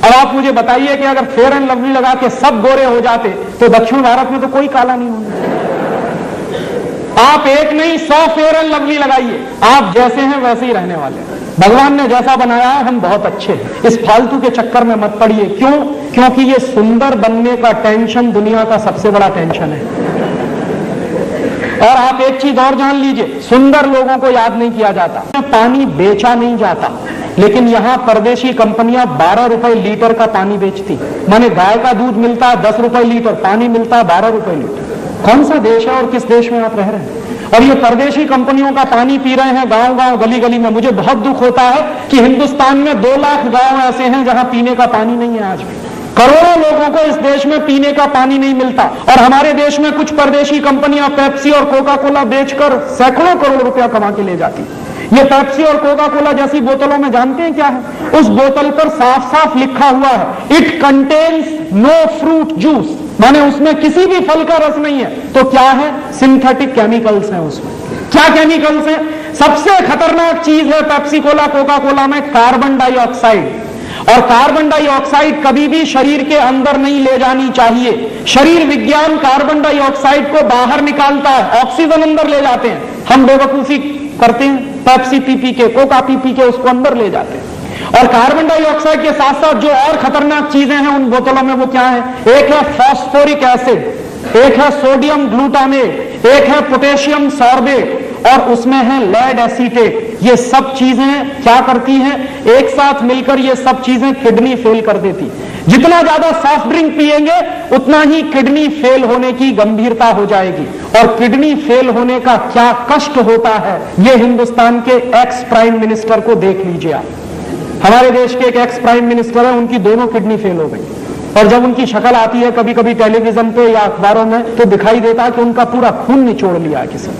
अब आप मुझे बताइए कि अगर फेयर एंड लवली लगा के सब गोरे हो जाते तो दक्षिण भारत में तो कोई काला नहीं होना। आप एक नहीं 100 फेयर एंड लवली लगाइए, आप जैसे हैं वैसे ही रहने वाले हैं। भगवान ने जैसा बनाया है हम बहुत अच्छे हैं। इस फालतू के चक्कर में मत पड़िए। क्यों? क्योंकि ये सुंदर बनने का टेंशन दुनिया का सबसे बड़ा टेंशन है। और आप एक चीज और जान लीजिए, सुंदर लोगों को याद नहीं किया जाता। पानी बेचा नहीं जाता, लेकिन यहां परदेशी कंपनियां 12 रुपए लीटर का पानी बेचती। माने गाय का दूध मिलता है 10 रुपए लीटर, पानी मिलता है 12 रुपए लीटर। कौन सा देश है और किस देश में आप रह रहे हैं? और ये परदेशी कंपनियों का पानी पी रहे हैं गांव गांव गली गली में। मुझे बहुत दुख होता है कि हिंदुस्तान में 2 लाख गांव ऐसे हैं जहां पीने का पानी नहीं है। आज भी करोड़ों लोगों को इस देश में पीने का पानी नहीं मिलता, और हमारे देश में कुछ परदेशी कंपनियां पेप्सी और कोका कोला बेचकर सैकड़ों करोड़ रुपया कमा के ले जाती। ये पेप्सी और कोका कोला जैसी बोतलों में जानते हैं क्या है? उस बोतल पर साफ साफ लिखा हुआ है, it contains no fruit juice, माने उसमें किसी भी फल का रस नहीं है। तो क्या है? सिंथेटिक केमिकल्स हैं उसमें। क्या केमिकल्स हैं? सबसे खतरनाक चीज है पेप्सी कोला कोका कोला में कार्बन डाइऑक्साइड। और कार्बन डाइऑक्साइड कभी भी शरीर के अंदर नहीं ले जानी चाहिए। शरीर विज्ञान कार्बन डाइऑक्साइड को बाहर निकालता है, ऑक्सीजन अंदर ले जाते हैं। हम बेवकूफी करते हैं, पेप्सी पी के, कोका पी के उसको अंदर ले जाते हैं। और कार्बन डाइऑक्साइड के साथ साथ जो और खतरनाक चीजें हैं उन बोतलों में, वो क्या है? एक है फॉस्फोरिक एसिड, एक है सोडियम ग्लूटामेट, एक है पोटेशियम सॉर्बेट, और उसमें है लेड एसीटेट। ये सब चीजें क्या करती हैं? एक साथ मिलकर ये सब चीजें किडनी फेल कर देती। जितना ज्यादा सॉफ्ट ड्रिंक पिएंगे उतना ही किडनी फेल होने की गंभीरता हो जाएगी। और किडनी फेल होने का क्या कष्ट होता है, ये हिंदुस्तान के एक्स प्राइम मिनिस्टर को देख लीजिए आप। हमारे देश के एक एक्स प्राइम मिनिस्टर है, उनकी दोनों किडनी फेल हो गई। और जब उनकी शक्ल आती है कभी कभी टेलीविजन पे या अखबारों में, तो दिखाई देता है कि उनका पूरा खून निचोड़ लिया है किसी।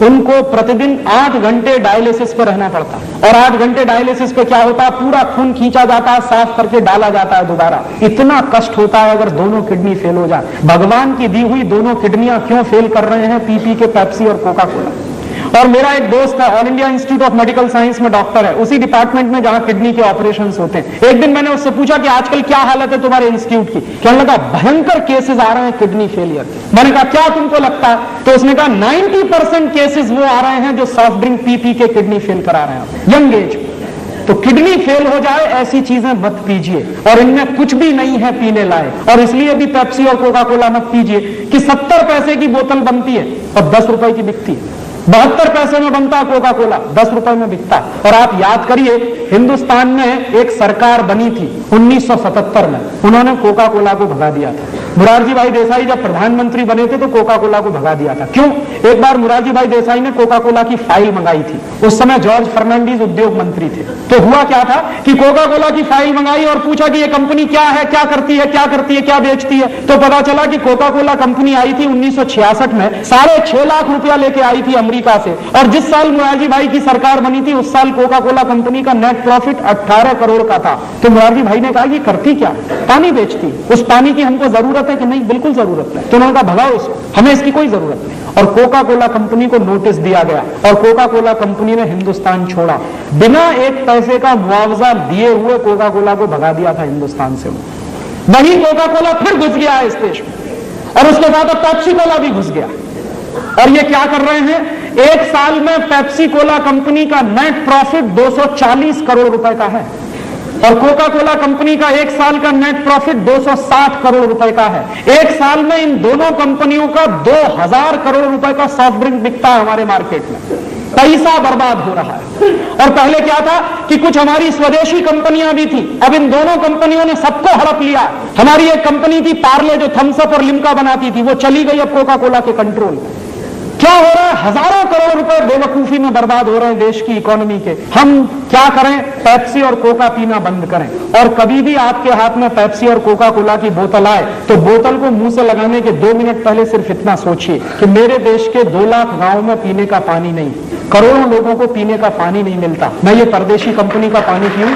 उनको प्रतिदिन 8 घंटे डायलिसिस पर रहना पड़ता, और 8 घंटे डायलिसिस पे क्या होता है? पूरा खून खींचा जाता है, साफ करके डाला जाता है दोबारा। इतना कष्ट होता है अगर दोनों किडनी फेल हो जाए। भगवान की दी हुई दोनों किडनियां क्यों फेल कर रहे हैं? पी के पेप्सी और कोका कोला। और मेरा एक दोस्त है, all India institute of medical science में डॉक्टर है, उसी डिपार्टमेंट में जहां किडनी के ऑपरेशंस होते हैं। एक दिन मैंने उससे पूछा कि आजकल क्या हालत है तुम्हारे इंस्टीट्यूट की? कहने लगा भयंकर केसेस आ रहे हैं किडनी फेलियर के। मैंने कहा क्या तुमको लगता है? तो उसने कहा 90% केसेस वो आ रहे हैं जो सॉफ्ट ड्रिंक पी के किडनी फेल करा रहे हैं यंग एज। तो किडनी फेल हो जाए ऐसी चीजें मत पीजिए, और इनमें कुछ भी नहीं है पीने लायक। और इसलिए भी पेप्सी और कोका कोला मत पीजिए कि 70 पैसे की बोतल बनती है और 10 रुपए की बिकती है। 72 पैसे में बनता है कोका कोला, 10 रुपए में बिकता है। और आप याद करिए, हिंदुस्तान में एक सरकार बनी थी 1977 में, उन्होंने कोका कोला को भगा दिया था। मुरारजी भाई देसाई जब प्रधानमंत्री बने थे तो कोका कोला को भगा दिया था। क्यों? एक बार मुरारजी भाई देसाई ने कोका कोला की फाइल मंगाई थी, उस समय जॉर्ज फर्नांडीज उद्योग मंत्री थे। तो हुआ क्या था कि कोका कोला की फाइल मंगाई और पूछा कि ये कंपनी क्या है, क्या करती है, क्या करती है, क्या बेचती है। तो पता चला कि कोका कोला कंपनी आई थी 1966 में, 6.5 लाख रुपया लेके आई थी अमेरिका से, और जिस साल मुरारजी भाई की सरकार बनी थी उस साल कोका कोला कंपनी का नेट प्रॉफिट 18 करोड़ का था। तो मुरारजी भाई ने कहा ये करती क्या? पानी बेचती। उस पानी की हमको जरूरत है कि नहीं? बिल्कुल जरूरत है। तो उन्होंने कहा भगाओ इसको, हमें इसकी कोई जरूरत नहीं। और कोका कोला कंपनी को नोटिस दिया गया और कोका कोला कंपनी ने हिंदुस्तान छोड़ा। बिना 1 पैसे का मुआवजा दिए हुए कोका कोला को भगा दिया था हिंदुस्तान से। वही कोका कोला फिर घुस गया इस देश में, और उसके बाद अब पेप्सी कोला भी घुस गया। और ये क्या कर रहे हैं? एक साल में पेप्सी कोला कंपनी का नेट प्रॉफिट 240 करोड़ रुपए का है, और कोका कोला कंपनी का एक साल का नेट प्रॉफिट 260 करोड़ रुपए का है। एक साल में इन दोनों कंपनियों का 2000 करोड़ रुपए का सॉफ्ट ड्रिंक बिकता है हमारे मार्केट में। पैसा बर्बाद हो रहा है। और पहले क्या था कि कुछ हमारी स्वदेशी कंपनियां भी थी, अब इन दोनों कंपनियों ने सबको हड़प लिया। हमारी एक कंपनी थी पार्ले जो थम्स अप और लिम्का बनाती थी, वो चली गई अब कोका कोला के कंट्रोल में। क्या हो रहा है? हजारों करोड़ रुपए बेवकूफी में बर्बाद हो रहे हैं देश की इकोनॉमी के। हम क्या करें? पेप्सी और कोका पीना बंद करें। और कभी भी आपके हाथ में पेप्सी और कोका कोला की बोतल आए तो बोतल को मुंह से लगाने के 2 मिनट पहले सिर्फ इतना सोचिए कि मेरे देश के 2 लाख गांव में पीने का पानी नहीं, करोड़ों लोगों को पीने का पानी नहीं मिलता। मैं ये परदेशी कंपनी का पानी पीऊं?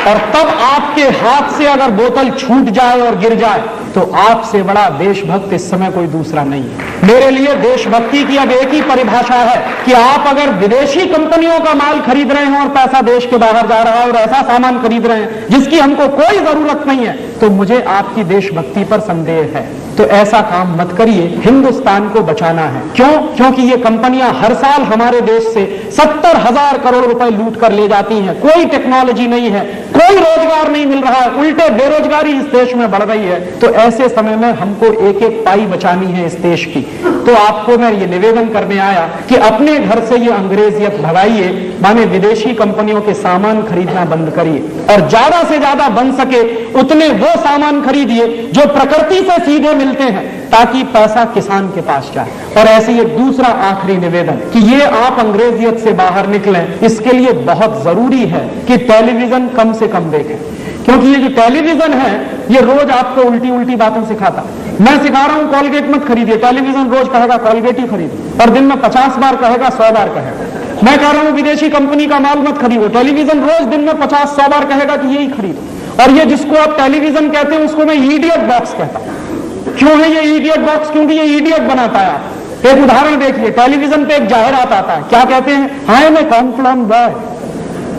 और तब आपके हाथ से अगर बोतल छूट जाए और गिर जाए तो आपसे बड़ा देशभक्त इस समय कोई दूसरा नहीं है। मेरे लिए देशभक्ति की अब एक ही परिभाषा है कि आप अगर विदेशी कंपनियों का माल खरीद रहे हैं और पैसा देश के बाहर जा रहा है और ऐसा सामान खरीद रहे हैं जिसकी हमको कोई जरूरत नहीं है, तो मुझे आपकी देशभक्ति पर संदेह है। तो ऐसा काम मत करिए, हिंदुस्तान को बचाना है। क्यों? क्योंकि ये कंपनियां हर साल हमारे देश से 70,000 करोड़ रुपए लूट कर ले जाती हैं। कोई टेक्नोलॉजी नहीं है, कोई रोजगार नहीं मिल रहा है, उल्टे बेरोजगारी इस देश में बढ़ रही है। तो ऐसे समय में हमको एक एक पाई बचानी है इस देश की। तो आपको मैं ये निवेदन करने आया कि अपने घर से ये अंग्रेजियत भगाइए, माने विदेशी कंपनियों के सामान खरीदना बंद करिए, और ज्यादा से ज्यादा बन सके उतने वो सामान खरीदिए जो प्रकृति से सीधे मिलते हैं, ताकि पैसा किसान के पास जाए। और ऐसे ये दूसरा आखिरी निवेदन कि ये आप अंग्रेजियत से बाहर निकलें, इसके लिए बहुत जरूरी है कि टेलीविजन कम से कम देखें, क्योंकि ये जो टेलीविजन है ये रोज आपको उल्टी उल्टी बातें सिखाता है। मैं सिखा रहा हूं कॉलगेट मत खरीदिए, टेलीविजन रोज कहेगा कॉलगेट ही खरीदो, और दिन में 50 बार कहेगा, 100 बार कहेगा। मैं कह रहा हूं विदेशी कंपनी का माल मत खरीदो, टेलीविजन रोज दिन में 50-100 बार कहेगा कि यही खरीदो। और ये जिसको आप टेलीविजन कहते हैं उसको मैं इडियट बॉक्स कहता हूं। क्यों है ये इडियट बॉक्स? क्योंकि ये इडियट बनाता है आप। एक उदाहरण देखिए, टेलीविजन पे एक जाहिरात आता है, क्या कहते हैं? हाय मैं कॉम्प्लॉन बॉय।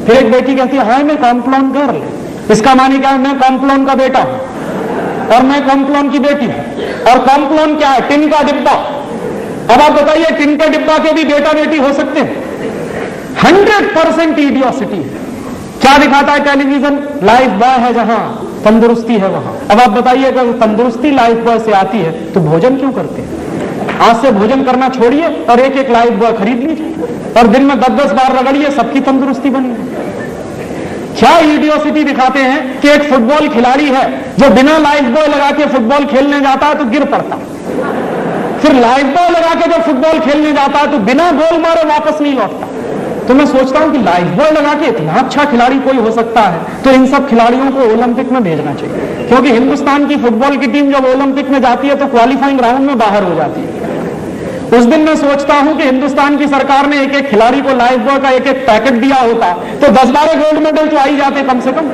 फिर एक बेटी कहती है हाय मैं कॉम्प्लॉन गर्ल। इसका मानी क्या है? मैं कॉम्प्लॉन का बेटा हूं और मैं कॉम्प्लॉन की बेटी हूं। और कॉम्प्लॉन क्या है? टिन का डिब्बा। अब आप बताइए, टिन के डिब्बा के भी बेटा बेटी हो सकते हैं? 100% इडियोसिटी है। क्या दिखाता है टेलीविजन? लाइफ बॉय है जहां, तंदुरुस्ती है वहां। अब आप बताइए, अगर तंदुरुस्ती लाइफ बॉय से आती है तो भोजन क्यों करते हैं? आज से भोजन करना छोड़िए और एक एक लाइफ बॉय खरीद लीजिए और दिन में 10-10 बार रगड़िए, सबकी तंदुरुस्ती बनेगी। क्या इडियोसिटी दिखाते हैं कि एक फुटबॉल खिलाड़ी है जो बिना लाइफ बॉय लगा के फुटबॉल खेलने जाता है तो गिर पड़ता, फिर लाइफ बॉय लगा के जब फुटबॉल खेलने जाता है तो बिना गोल मारे वापस नहीं लौटता। तो मैं सोचता हूं कि लाइफ बॉय लगा के इतना अच्छा खिलाड़ी कोई हो सकता है तो इन सब खिलाड़ियों को ओलंपिक में भेजना चाहिए, क्योंकि हिंदुस्तान की फुटबॉल की टीम जब ओलंपिक में जाती है तो क्वालिफाइंग राउंड में बाहर हो जाती है। उस दिन मैं सोचता हूं कि हिंदुस्तान की सरकार ने एक एक खिलाड़ी को लाइफ बॉय का एक एक पैकेट दिया होता तो 10-12 गोल्ड मेडल तो आ ही जाते कम से कम।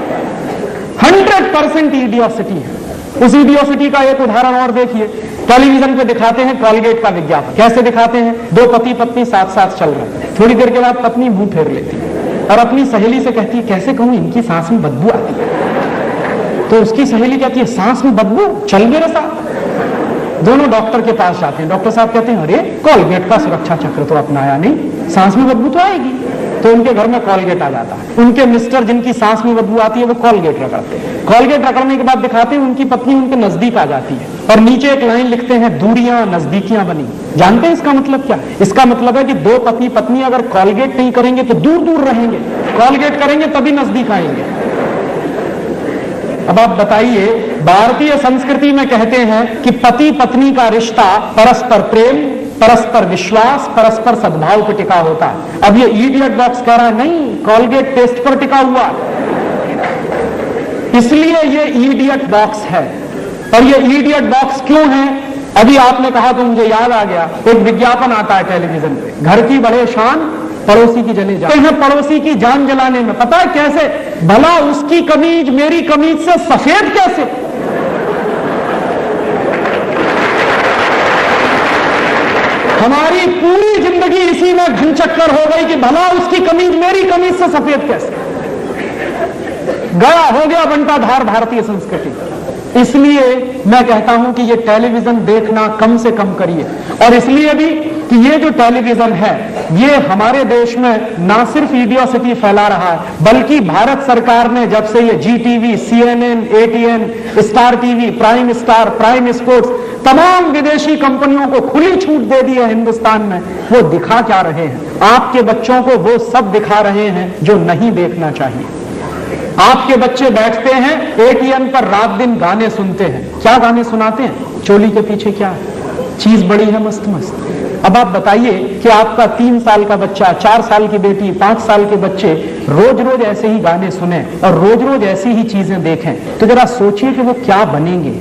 100% इडियोसिटी है। उस इडियोसिटी का एक उदाहरण और देखिए, टेलीविजन पे दिखाते हैं कॉलगेट का विज्ञापन। कैसे दिखाते हैं? 2 पति पत्नी साथ साथ चल रहे हैं, थोड़ी देर के बाद पत्नी मुंह फेर लेती है और अपनी सहेली से कहती है कैसे कहूं इनकी सांस में बदबू आती है। तो उसकी सहेली कहती है सांस में बदबू, चल मेरे साथ। दोनों डॉक्टर के पास जाते हैं, डॉक्टर साहब कहते हैं अरे कॉलगेट का सुरक्षा चक्र तो अपनाया नहीं, सांस में बदबू तो आएगी। तो उनके घर में कॉलगेट आ जाता है। उनके मिस्टर जिनकी सांस में बदबू आती है वो कॉलगेट रगड़ते हैं। कॉलगेट रगड़ने के बाद दिखाते हैं उनकी पत्नी उनके नजदीक आ जाती है और नीचे एक लाइन लिखते हैं, दूरियां नजदीकियां बनी। जानते हैं इसका मतलब क्या? इसका मतलब है कि दो पति पत्नी अगर कॉलगेट नहीं करेंगे तो दूर दूर रहेंगे, कॉलगेट करेंगे तभी नजदीक आएंगे। अब आप बताइए, भारतीय संस्कृति में कहते हैं कि पति पत्नी का रिश्ता परस्पर प्रेम, परस्पर विश्वास, परस्पर सद्भाव पर टिका होता है। अब ये इडियट बॉक्स कह रहा है नहीं, कॉलगेट टेस्ट पर टिका हुआ, इसलिए ये इडियट बॉक्स है। और ये इडियट बॉक्स क्यों है? अभी आपने कहा तो मुझे याद आ गया, एक विज्ञापन आता है टेलीविजन पे, घर की बड़े शान पड़ोसी की जले जान। हैं पड़ोसी की जान जलाने में, पता है कैसे? भला उसकी कमीज मेरी कमीज से सफेद कैसे? हमारी पूरी जिंदगी इसी में घनचक्कर हो गई कि भला उसकी कमीज मेरी कमीज से सफेद कैसे? गया हो गया बंटाधार भारतीय संस्कृति। इसलिए मैं कहता हूं कि ये टेलीविजन देखना कम से कम करिए। और इसलिए भी कि ये जो टेलीविजन है ये हमारे देश में ना सिर्फ इडियोसिटी फैला रहा है, बल्कि भारत सरकार ने जब से ये GTV, CNN, ATN, star TV, prime star, prime sports, तमाम विदेशी कंपनियों को खुली छूट दे दी है हिंदुस्तान में, वो दिखा क्या रहे हैं? आपके बच्चों को वो सब दिखा रहे हैं जो नहीं देखना चाहिए। आपके बच्चे बैठते हैं ATN पर, रात दिन गाने सुनते हैं। क्या गाने सुनाते हैं? चोली के पीछे क्या है? चीज बड़ी है मस्त मस्त। अब आप बताइए कि आपका 3 साल का बच्चा, 4 साल की बेटी, 5 साल के बच्चे रोज रोज ऐसे ही गाने सुने और रोज रोज ऐसी ही चीजें देखें, तो जरा सोचिए कि वो क्या बनेंगे।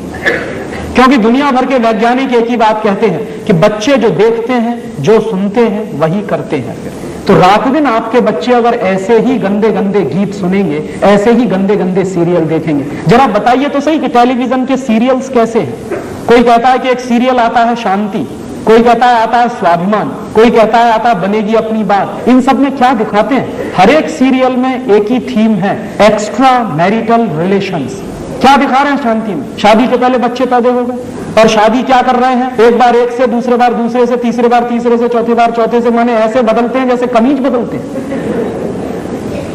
क्योंकि दुनिया भर के वैज्ञानिक एक ही बात कहते हैं कि बच्चे जो देखते हैं, जो सुनते हैं, वही करते हैं। फिर तो रात दिन आपके बच्चे अगर ऐसे ही गंदे गंदे गीत सुनेंगे, ऐसे ही गंदे गंदे सीरियल देखेंगे, जरा बताइए तो सही कि टेलीविजन के सीरियल्स कैसे हैं? कोई कहता है कि एक सीरियल आता है शांति, कोई कहता है आता है स्वाभिमान, कोई कहता है आता है बनेगी अपनी बात। इन सब में क्या दिखाते हैं? हर एक सीरियल में एक ही थीम है, एक्स्ट्रा मैरिटल रिलेशंस। क्या दिखा रहे हैं शांति में? शादी के पहले बच्चे पैदा हो गए और शादी क्या कर रहे हैं? एक बार एक से, दूसरे बार दूसरे से, तीसरे बार तीसरे से, चौथी बार चौथे से, माने ऐसे बदलते हैं जैसे कमीज बदलते हैं।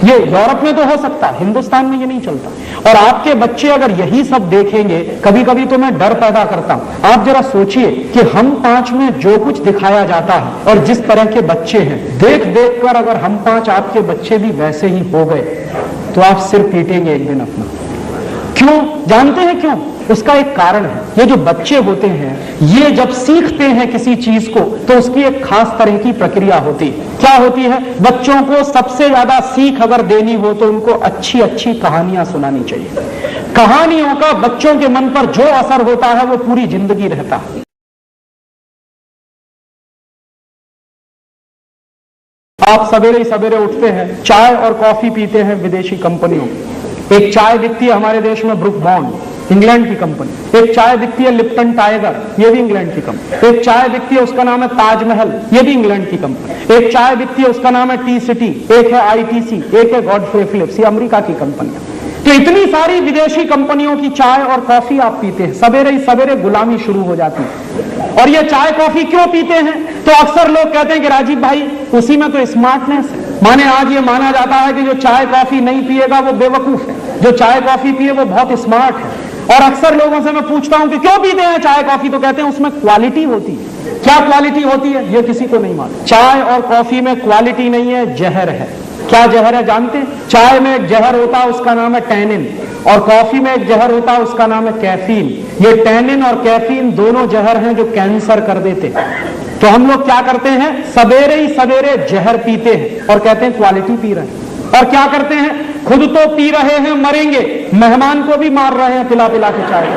ये यूरोप में तो हो सकता है, हिंदुस्तान में ये नहीं चलता। और आपके बच्चे अगर यही सब देखेंगे, कभी कभी तो मैं डर पैदा करता हूं। आप जरा सोचिए कि हम 5 में जो कुछ दिखाया जाता है और जिस तरह के बच्चे हैं, देख देख कर अगर हम 5 आपके बच्चे भी वैसे ही हो गए तो आप सिर पीटेंगे एक दिन अपना। क्यों? जानते हैं क्यों? उसका एक कारण है। ये जो बच्चे होते हैं, ये जब सीखते हैं किसी चीज को तो उसकी एक खास तरह की प्रक्रिया होती है। क्या होती है? बच्चों को सबसे ज्यादा सीख अगर देनी हो तो उनको अच्छी अच्छी कहानियां सुनानी चाहिए। कहानियों का बच्चों के मन पर जो असर होता है वो पूरी जिंदगी रहता है। आप सवेरे सवेरे उठते हैं, चाय और कॉफी पीते हैं विदेशी कंपनियों। एक चाय दिखती है हमारे देश में ब्रुक बॉन्ड, इंग्लैंड की कंपनी। एक चाय दिखती है लिप्टन टाइगर, ये भी इंग्लैंड की कंपनी। एक चाय दिखती है उसका नाम है ताजमहल, ये भी इंग्लैंड की कंपनी। एक चाय दिखती है उसका नाम है टी सिटी, एक है ITC, एक है गॉडफ्रे फिलिप्स, ये अमेरिका की कंपनियां। तो इतनी सारी विदेशी कंपनियों की चाय और कॉफी आप पीते हैं, सवेरे ही सवेरे गुलामी शुरू हो जाती है। और ये चाय कॉफी क्यों पीते हैं? तो अक्सर लोग कहते हैं कि राजीव भाई उसी में तो स्मार्टनेस है। माने आज ये माना जाता है कि जो चाय कॉफी नहीं पिएगा वो बेवकूफ है, जो चाय कॉफी पिए वो बहुत स्मार्ट है। और अक्सर लोगों से मैं पूछता हूं कि क्यों पीते हैं चाय कॉफी, तो कहते हैं उसमें क्वालिटी होती है। क्या क्वालिटी होती है ये किसी को नहीं मालूम। चाय और कॉफी में क्वालिटी नहीं है, जहर है। क्या जहर है जानते हैं? चाय में एक जहर होता है उसका नाम है टैनिन, और कॉफी में एक जहर होता है उसका नाम है कैफीन। ये टैनिन और कैफीन दोनों जहर हैं जो कैंसर कर देते हैं। तो हम लोग क्या करते हैं? सवेरे ही सवेरे जहर पीते हैं और कहते हैं क्वालिटी पी रहे हैं। और क्या करते हैं? खुद तो पी रहे हैं, मरेंगे, मेहमान को भी मार रहे हैं पिला पिला के चाय।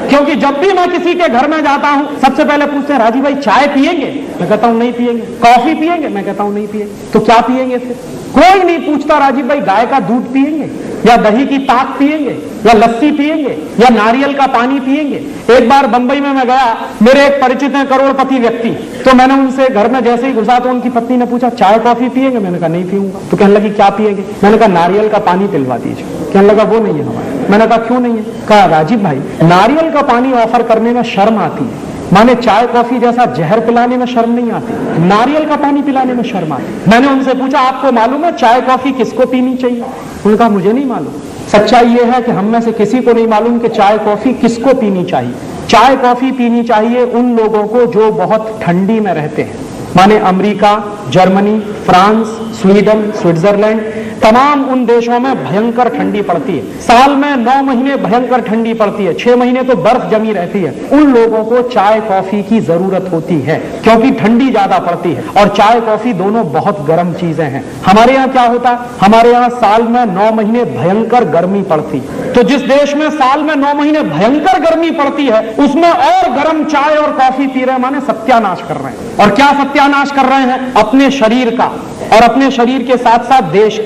क्योंकि जब भी मैं किसी के घर में जाता हूं सबसे पहले पूछते हैं राजीव भाई चाय पिएंगे? मैं कहता हूं नहीं पिएंगे। कॉफी पिएंगे? मैं कहता हूं नहीं पिएंगे। तो क्या पिएंगे फिर? कोई नहीं पूछता राजीव भाई गाय का दूध पिएंगे या दही की ताक पिएंगे या लस्सी पिएंगे या नारियल का पानी पिएंगे। एक बार बंबई में मैं गया, मेरे एक परिचित हैं करोड़पति व्यक्ति, तो मैंने उनसे घर में जैसे ही घुसा तो उनकी पत्नी ने पूछा चाय कॉफी पिएंगे? मैंने कहा नहीं पीऊंगा। तो कहने लगी क्या पिएंगे? मैंने कहा नारियल का पानी पिलवा दीजिए। कहने लगा वो नहीं है हमारे। मैंने कहा क्यों नहीं है? कहा राजीव भाई नारियल का पानी ऑफर करने में शर्म आती है, माने चाय कॉफी जैसा जहर पिलाने में शर्म नहीं आती, नारियल का पानी पिलाने में शर्म आती। मैंने उनसे पूछा आपको मालूम है चाय कॉफी किसको पीनी चाहिए? उन्होंने कहा मुझे नहीं मालूम। सच्चाई यह है कि हम में से किसी को नहीं मालूम कि चाय कॉफी किसको पीनी चाहिए। चाय कॉफी पीनी चाहिए उन लोगों को जो बहुत ठंडी में रहते हैं, माने America, Germany, France, Sweden, Switzerland, तमाम उन देशों में भयंकर ठंडी पड़ती है। साल में 9 महीने भयंकर ठंडी पड़ती है, 6 महीने तो बर्फ जमी रहती है। उन लोगों को चाय कॉफी की जरूरत होती है क्योंकि ठंडी ज्यादा पड़ती है और चाय कॉफी दोनों बहुत गर्म चीजें हैं। हमारे यहाँ क्या होता है, हमारे यहाँ साल में 9 महीने भयंकर गर्मी पड़ती है। तो जिस देश में साल में 9 महीने भयंकर गर्मी पड़ती है उसमें और गर्म चाय और कॉफी पी रहे हैं, माने सत्यानाश कर रहे हैं। और क्या सत्यानाश कर रहे हैं? अपने शरीर का और अपने शरीर के साथ साथ देश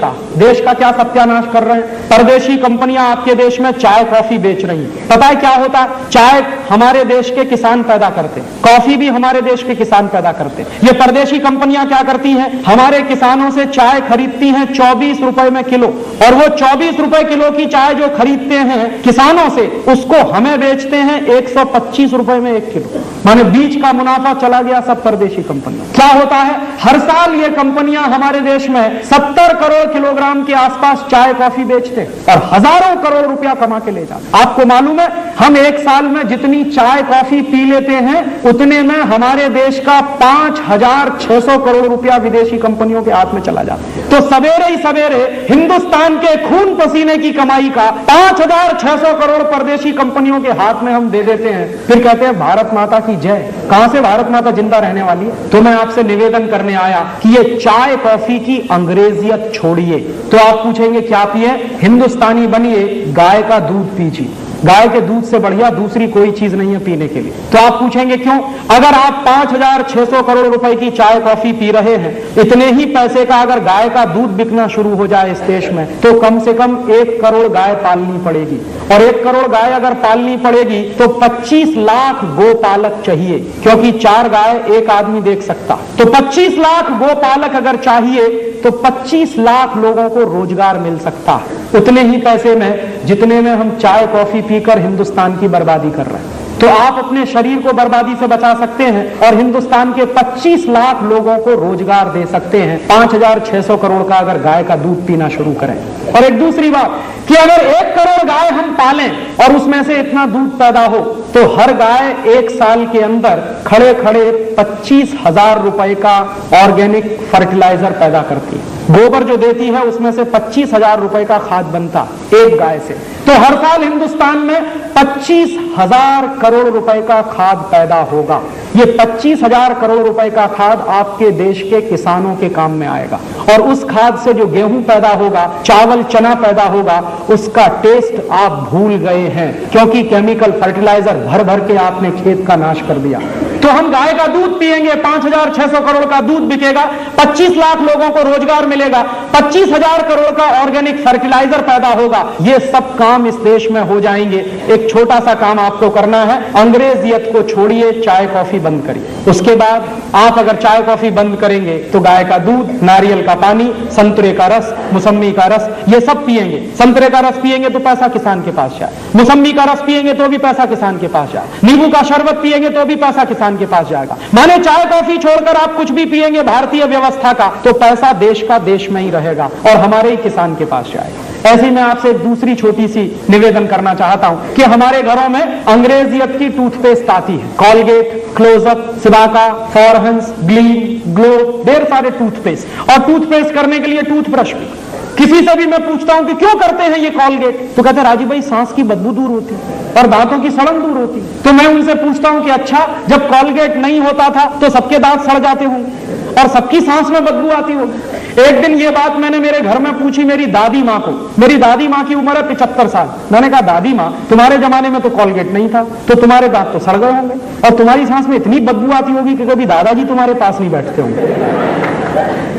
का क्या सत्यानाश कर रहे हैं? परदेशी कंपनियां आपके देश में चाय कॉफी बेच रही हैं। पता है क्या होता है? चाय हमारे देश के किसान पैदा करते हैं, कॉफी भी हमारे देश के किसान पैदा करते हैं। ये परदेशी कंपनियां क्या करती हैं? हमारे किसानों से चाय खरीदती हैं 24 रुपए में किलो, और वो 24 रुपए किलो की चाय जो खरीदते हैं किसानों से, उसको हमें बेचते हैं 125 रुपए में 1 किलो। माने बीच का मुनाफा चला गया सब परदेशी कंपनियों। क्या होता है? हर साल ये कंपनियां हमारे देश में 70 करोड़ किलोग्राम के आसपास चाय कॉफी बेचते हैं और हजारों करोड़ रुपया कमा के ले जाते। आपको मालूम है हम एक साल में जितनी चाय कॉफी पी लेते हैं उतने में हमारे देश का 5,600 करोड़ रुपया विदेशी कंपनियों के हाथ में चला जाता है। तो सवेरे ही सवेरे हिंदुस्तान के खून पसीने की कमाई का 5,600 करोड़ परदेशी कंपनियों के हाथ में हम दे देते हैं, फिर कहते हैं भारत माता की जय। कहां से भारत माता जिंदा रहने वाली है? तो मैं आपसे निवेदन करने आया कि ये चाय कॉफी की अंग्रेजियत छोड़िए। तो आप पूछेंगे क्या पिए? हिंदुस्तानी बनिए, गाय का दूध पीजिए। गाय के दूध से बढ़िया दूसरी कोई चीज नहीं है पीने के लिए। तो आप पूछेंगे क्यों? अगर आप 5,600 करोड़ रुपए की चाय कॉफी पी रहे हैं, इतने ही पैसे का अगर गाय का दूध बिकना शुरू हो जाए इस देश में तो कम से कम 1 करोड़ गाय पालनी पड़ेगी, और 1 करोड़ गाय अगर पालनी पड़ेगी तो 25 लाख गोपालक चाहिए, क्योंकि 4 गाय एक आदमी देख सकता। तो 25 लाख गोपालक अगर चाहिए तो 25 लाख लोगों को रोजगार मिल सकता है उतने ही पैसे में जितने में हम चाय कॉफी पीकर हिंदुस्तान की बर्बादी कर रहे हैं। तो आप अपने शरीर को बर्बादी से बचा सकते हैं और हिंदुस्तान के 25 लाख लोगों को रोजगार दे सकते हैं 5,600 करोड़ का अगर गाय का दूध पीना शुरू करें। और एक दूसरी बात कि अगर 1 करोड़ गाय हम पालें और उसमें से इतना दूध पैदा हो तो हर गाय 1 साल के अंदर खड़े खड़े 25,000 रुपए का ऑर्गेनिक फर्टिलाइजर पैदा करती है। गोबर जो देती है उसमें से 25,000 रुपए का खाद बनता एक गाय से। तो हर साल हिंदुस्तान में 25,000 करोड़ रुपए का खाद पैदा होगा। ये 25,000 करोड़ रुपए का खाद आपके देश के किसानों के काम में आएगा, और उस खाद से जो गेहूं पैदा होगा, चावल चना पैदा होगा, उसका टेस्ट आप भूल गए हैं क्योंकि केमिकल फर्टिलाइजर भर भर के आपने खेत का नाश कर दिया। तो हम गाय का दूध पिएंगे, 5,600 करोड़ का दूध बिकेगा, 25 लाख लोगों को रोजगार मिलेगा, 25,000 करोड़ का ऑर्गेनिक फर्टिलाइजर पैदा होगा। ये सब काम इस देश में हो जाएंगे। एक छोटा सा काम आपको करना है, अंग्रेजियत को छोड़िए, चाय कॉफी बंद करिए। उसके बाद आप अगर चाय कॉफी बंद करेंगे तो गाय का दूध, नारियल का पानी, संतरे का रस, मौसम्मी का रस, ये सब पिएंगे। संतरे का रस पिएंगे तो पैसा किसान के पास जाए, मौसम्मी का रस पिएंगे तो भी पैसा किसान के पास जाए, नींबू का शरबत पिएंगे तो भी पैसा किसान के पास जाएगा। माने चाय कॉफी छोड़कर आप कुछ भी पिएंगे भारतीय व्यवस्था का तो पैसा देश का देश में ही रहेगा और हमारे ही किसान के पास जाएगा। ऐसे मैं आपसे एक दूसरी छोटी सी निवेदन करना चाहता हूं कि हमारे घरों में अंग्रेजियत की टूथपेस्ट आती है, Colgate, Closeup, Cibaca, Forhans, Gleem, Glow, ढेर सारे टूथपेस्ट, और टूथपेस्ट करने के लिए टूथब्रश भी। किसी से भी मैं पूछता हूं कि क्यों करते हैं ये कॉलगेट, तो कहते हैं राजीव भाई सांस की बदबू दूर होती और दांतों की सड़न दूर होती। तो मैं उनसे पूछता हूं कि अच्छा जब कॉलगेट नहीं होता था तो सबके दांत सड़ जाते होंगे और सबकी सांस में बदबू आती होगी। एक दिन ये बात मैंने मेरे घर में पूछी मेरी दादी माँ को। मेरी दादी माँ की उम्र है 75 साल। मैंने कहा दादी माँ, तुम्हारे जमाने में तो कॉलगेट नहीं था तो तुम्हारे दांत तो सड़ गए होंगे और तुम्हारी सांस में इतनी बदबू आती होगी कि कभी दादाजी तुम्हारे पास नहीं बैठते होंगे।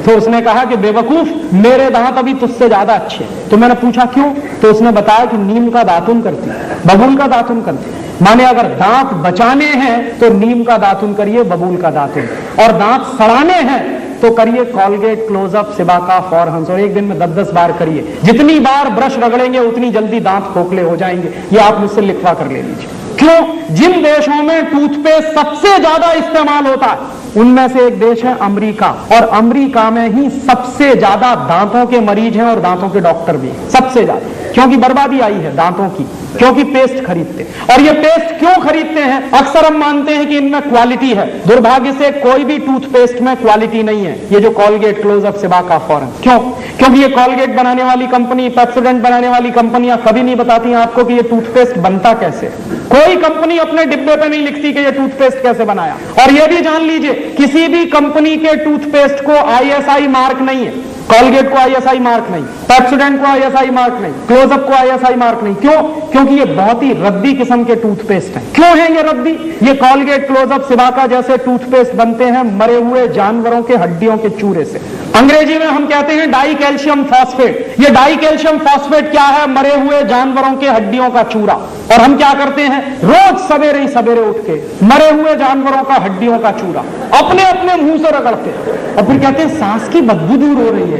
तो उसने कहा कि बेवकूफ, मेरे दांत अभी तुझसे ज्यादा अच्छे। तो मैंने पूछा क्यों? तो उसने बताया कि नीम का दातुन करती है, बबूल का दातुन करती है। माने अगर दांत बचाने हैं तो नीम का दातुन करिए, बबूल का दातुन, और दांत सड़ाने हैं तो करिए कॉलगेट, क्लोजअप, सिबाका, फॉरहंस, और एक दिन में 10-10 बार करिए। जितनी बार ब्रश रगड़ेंगे उतनी जल्दी दांत खोखले हो जाएंगे। ये आप मुझसे लिखवा कर ले लीजिए। क्यों? जिन देशों में टूथपेस्ट सबसे ज्यादा इस्तेमाल होता है उनमें से एक देश है अमेरिका, और अमेरिका में ही सबसे ज्यादा दांतों के मरीज हैं और दांतों के डॉक्टर भी हैं, सबसे ज्यादा। क्योंकि बर्बादी आई है दांतों की, क्योंकि पेस्ट खरीदते। और ये पेस्ट क्यों खरीदते हैं? अक्सर हम मानते हैं कि इनमें क्वालिटी है। दुर्भाग्य से कोई भी टूथपेस्ट में क्वालिटी नहीं है। ये जो कॉलगेट, क्लोजअप, सिबाका, फॉरेन, क्यों? क्योंकि ये कॉलगेट बनाने वाली कंपनी, पेप्सोडेंट बनाने वाली कंपनियां कभी नहीं बताती हैं आपको कि ये टूथपेस्ट बनता कैसे। कोई कंपनी अपने डिब्बे पे नहीं लिखती कि ये टूथपेस्ट कैसे बनाया। और ये भी जान लीजिए, किसी भी कंपनी के टूथपेस्ट को आईएसआई मार्क नहीं है। कॉलगेट को आईएसआई मार्क नहीं, पेप्सोडेंट को आईएसआई मार्क नहीं, क्लोजअप को आईएसआई मार्क नहीं। क्यों? क्योंकि ये बहुत ही रद्दी किस्म के टूथपेस्ट हैं। क्यों है ये रद्दी? ये कॉलगेट, क्लोजअप, सिबाका जैसे टूथपेस्ट बनते हैं मरे हुए जानवरों के हड्डियों के चूरे से। अंग्रेजी में हम कहते हैं डाई कैल्शियम फॉस्फेट। ये डाई कैल्शियम फॉस्फेट क्या है? मरे हुए जानवरों के हड्डियों का चूरा। और हम क्या करते हैं? रोज सवेरे ही सवेरे उठ के मरे हुए जानवरों का हड्डियों का चूरा अपने अपने मुंह से रगड़ते हैं और फिर कहते हैं सांस की बदबू दूर हो रही है।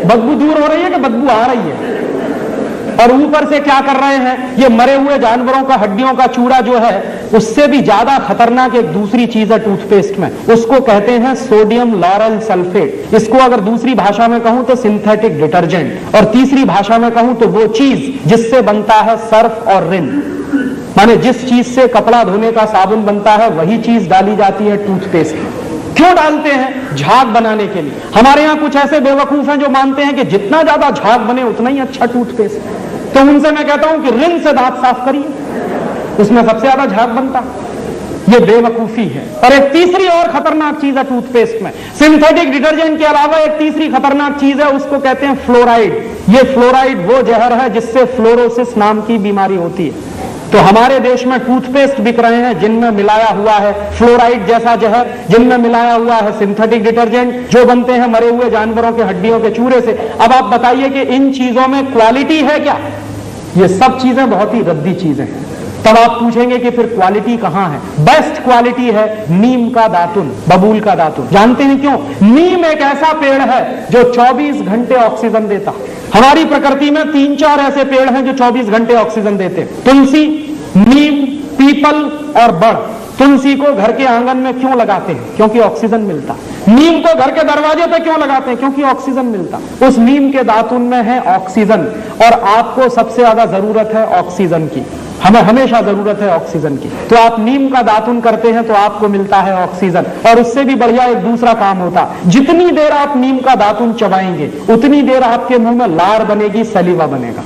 बदबू दूर हो रही है कि बदबू आ रही है? और ऊपर से क्या कर रहे हैं? ये मरे हुए जानवरों का हड्डियों का चूरा जो है, उससे भी ज्यादा खतरनाक एक दूसरी चीज है टूथपेस्ट में, उसको कहते हैं सोडियम लॉरेल सल्फेट। इसको अगर दूसरी भाषा में कहूं तो सिंथेटिक डिटर्जेंट, और तीसरी भाषा में कहूं तो वो चीज जिससे बनता है सर्फ और रिन। माने जिस चीज से कपड़ा धोने का साबुन बनता है वही चीज डाली जाती है टूथपेस्ट में। क्यों डालते हैं? झाग बनाने के लिए। हमारे यहां कुछ ऐसे बेवकूफ हैं जो मानते हैं कि जितना ज्यादा झाग बने उतना ही अच्छा टूथपेस्ट। तो उनसे मैं कहता हूं कि रिन से दांत साफ करिए, उसमें सबसे ज्यादा झाग बनता। ये बेवकूफी है। और एक तीसरी और खतरनाक चीज है टूथपेस्ट में, सिंथेटिक डिटर्जेंट के अलावा एक तीसरी खतरनाक चीज है, उसको कहते हैं फ्लोराइड। ये फ्लोराइड वो जहर है जिससे फ्लोरोसिस नाम की बीमारी होती है। तो हमारे देश में टूथपेस्ट बिक रहे हैं जिनमें मिलाया हुआ है फ्लोराइड जैसा जहर, जिनमें मिलाया हुआ है सिंथेटिक डिटर्जेंट जो बनते हैं मरे हुए जानवरों के हड्डियों के चूरे से। अब आप बताइए कि इन चीजों में क्वालिटी है क्या? ये सब चीजें बहुत ही रद्दी चीजें हैं। तब आप पूछेंगे कि फिर क्वालिटी कहां है? बेस्ट क्वालिटी है नीम का दातुन, बबूल का दातुन। जानते हैं क्यों? नीम एक ऐसा पेड़ है जो 24 घंटे ऑक्सीजन देता। हमारी प्रकृति में 3-4 ऐसे पेड़ हैं जो 24 घंटे ऑक्सीजन देते हैं। तुलसी, नीम, पीपल और बड़। तुलसी को घर के आंगन में क्यों लगाते हैं? क्योंकि ऑक्सीजन मिलता। नीम को घर के दरवाजे पे क्यों लगाते हैं? क्योंकि ऑक्सीजन मिलता। उस नीम के दातुन में है ऑक्सीजन, और आपको सबसे ज्यादा जरूरत है ऑक्सीजन की। हमें हमेशा जरूरत है ऑक्सीजन की। तो आप नीम का दातुन करते हैं तो आपको मिलता है ऑक्सीजन। और उससे भी बढ़िया एक दूसरा काम होता, जितनी देर आप नीम का दातुन चबाएंगे उतनी देर आपके मुंह में लार बनेगी, सलीवा बनेगा।